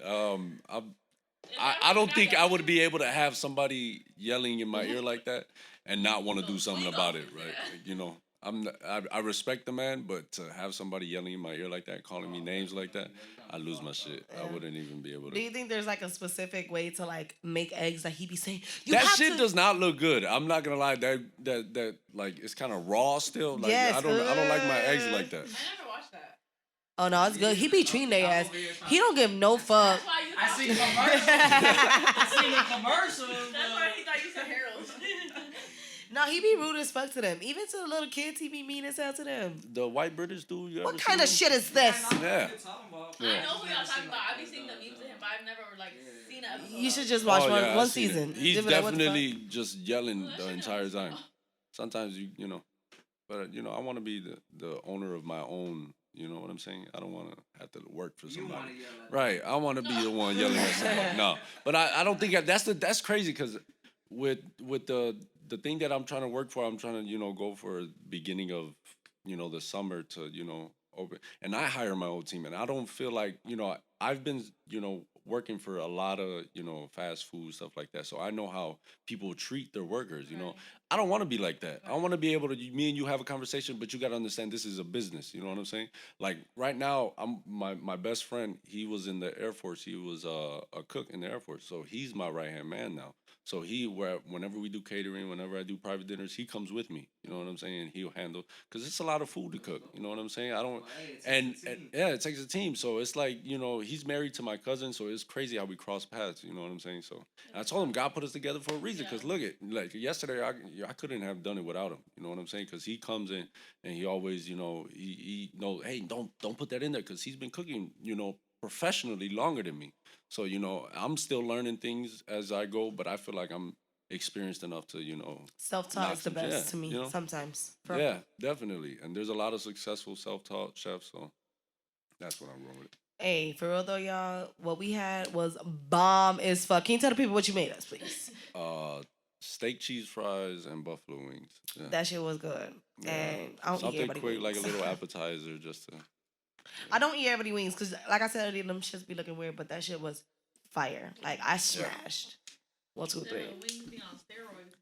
I don't think I would be able to have somebody yelling in my ear like that and not want to do something about it, right? Like, you know, I respect the man, but to have somebody yelling in my ear like that, calling me names like that, I lose my shit. I wouldn't even be able to. Do you think there's like a specific way to like make eggs that he be saying? That shit does not look good. I'm not gonna lie. That like it's kind of raw still. Like yes. I don't like my eggs like that. I never watched that. Oh no, it's good. He be treating their ass. He don't give no fuck. I see commercials. I seen the commercials. That's why he thought you said Harold. No, he be rude as fuck to them. Even to the little kids, he be mean as hell to them. The white British dude. What kind of shit is this? Yeah. I know who y'all talking about. I be seeing the memes of him, but I've never like seen an episode. You should just watch one season. He's definitely just yelling the entire time. Sometimes you know, but you know, I want to be the owner of my own. You know what I'm saying? I don't want to have to work for somebody. Right. I want to be the one yelling at somebody. No, but I don't think that's crazy because with the thing that I'm trying to work for, I'm trying to, go for beginning of, the summer to, open. And I hire my own team. And I don't feel like, I've been, working for a lot of, fast food, stuff like that. So I know how people treat their workers, Right. I don't want to be like that. I want to be able to, me and you have a conversation, but you got to understand this is a business. You know what I'm saying? Like right now, my best friend, he was in the Air Force. He was a cook in the Air Force. So he's my right-hand man now. So whenever we do catering, whenever I do private dinners, he comes with me. You know what I'm saying? And he'll handle, because it's a lot of food to cook. You know what I'm saying? And it takes a team. So it's like, he's married to my cousin. So it's crazy how we cross paths. You know what I'm saying? So I told him God put us together for a reason. Because look like yesterday, I couldn't have done it without him. You know what I'm saying? Because he comes in and he always, he knows, hey, don't put that in there, because he's been cooking, professionally longer than me. So, I'm still learning things as I go, but I feel like I'm experienced enough to, Self-taught is the best to me sometimes. Yeah, definitely. And there's a lot of successful self-taught chefs, so that's what I'm going with. Hey, for real though, y'all, what we had was bomb as fuck. Can you tell the people what you made us, please? Steak, cheese fries, and buffalo wings. Yeah. That shit was good. Yeah. And I don't something eat everybody quick, wings. like a little appetizer, just to... I don't eat everybody wings because, like I said earlier, them shits be looking weird, but that shit was fire. Like, I smashed. 1, 2, 3. The wings be on steroids.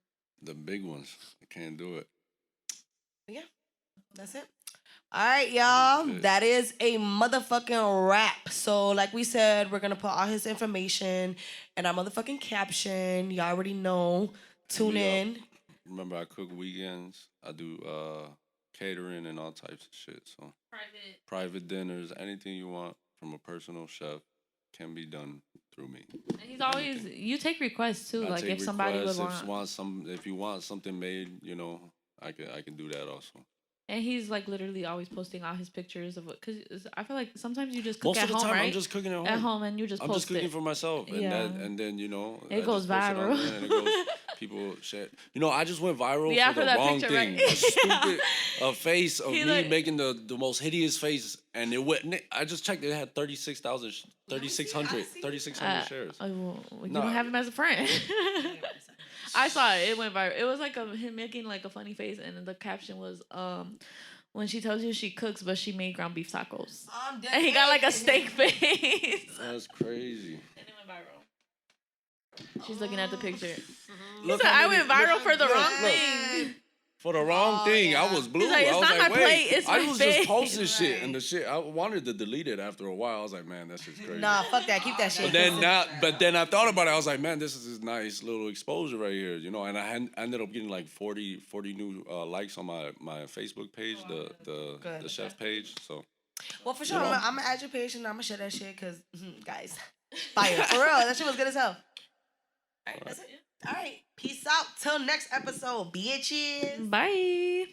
The big ones. I can't do it. Yeah. That's it. All right, y'all. That is a motherfucking wrap. So, like we said, we're gonna put all his information in our motherfucking caption. Y'all already know. Tune in. Remember, I cook weekends. I do catering and all types of shit. So private dinners, anything you want from a personal chef can be done through me. And he's always you take requests too. Like if somebody would want if you want something made, you know, I can do that also. And he's like literally always posting all his pictures of what, because I feel like sometimes you just cook Most at of the home, time, right? I'm just cooking at home. At home, and you just I'm post just cooking for myself, and and then you know it goes viral. And it goes, people share. You know, I just went viral for the that wrong picture, thing. right? A stupid face of me like, making the most hideous face, and it went. I just checked; it had 3,600 shares. You don't have him as a friend. I saw it. It went viral. It was like him making like a funny face, and the caption was when she tells you she cooks, but she made ground beef tacos. And he got like a steak face. That's crazy. And it went viral. She's looking at the picture. Look, I went viral for the wrong thing. For the wrong thing, I was blue. He's like, it's I was not like, my wait. plate, it's I my was face. just posting shit, and the shit. I wanted to delete it after a while. I was like, man, that's just crazy. Nah, fuck that. Keep that shit. But then I thought about it. I was like, man, this is this nice little exposure right here, you know. And I ended up getting like 40 new likes on my Facebook page, the chef page. So. Well, for sure, I'm gonna add your page and I'm gonna share that shit because, guys, fire for real. That shit was good as hell. All right, that's it. All right, peace out. Till next episode, bitches. Bye.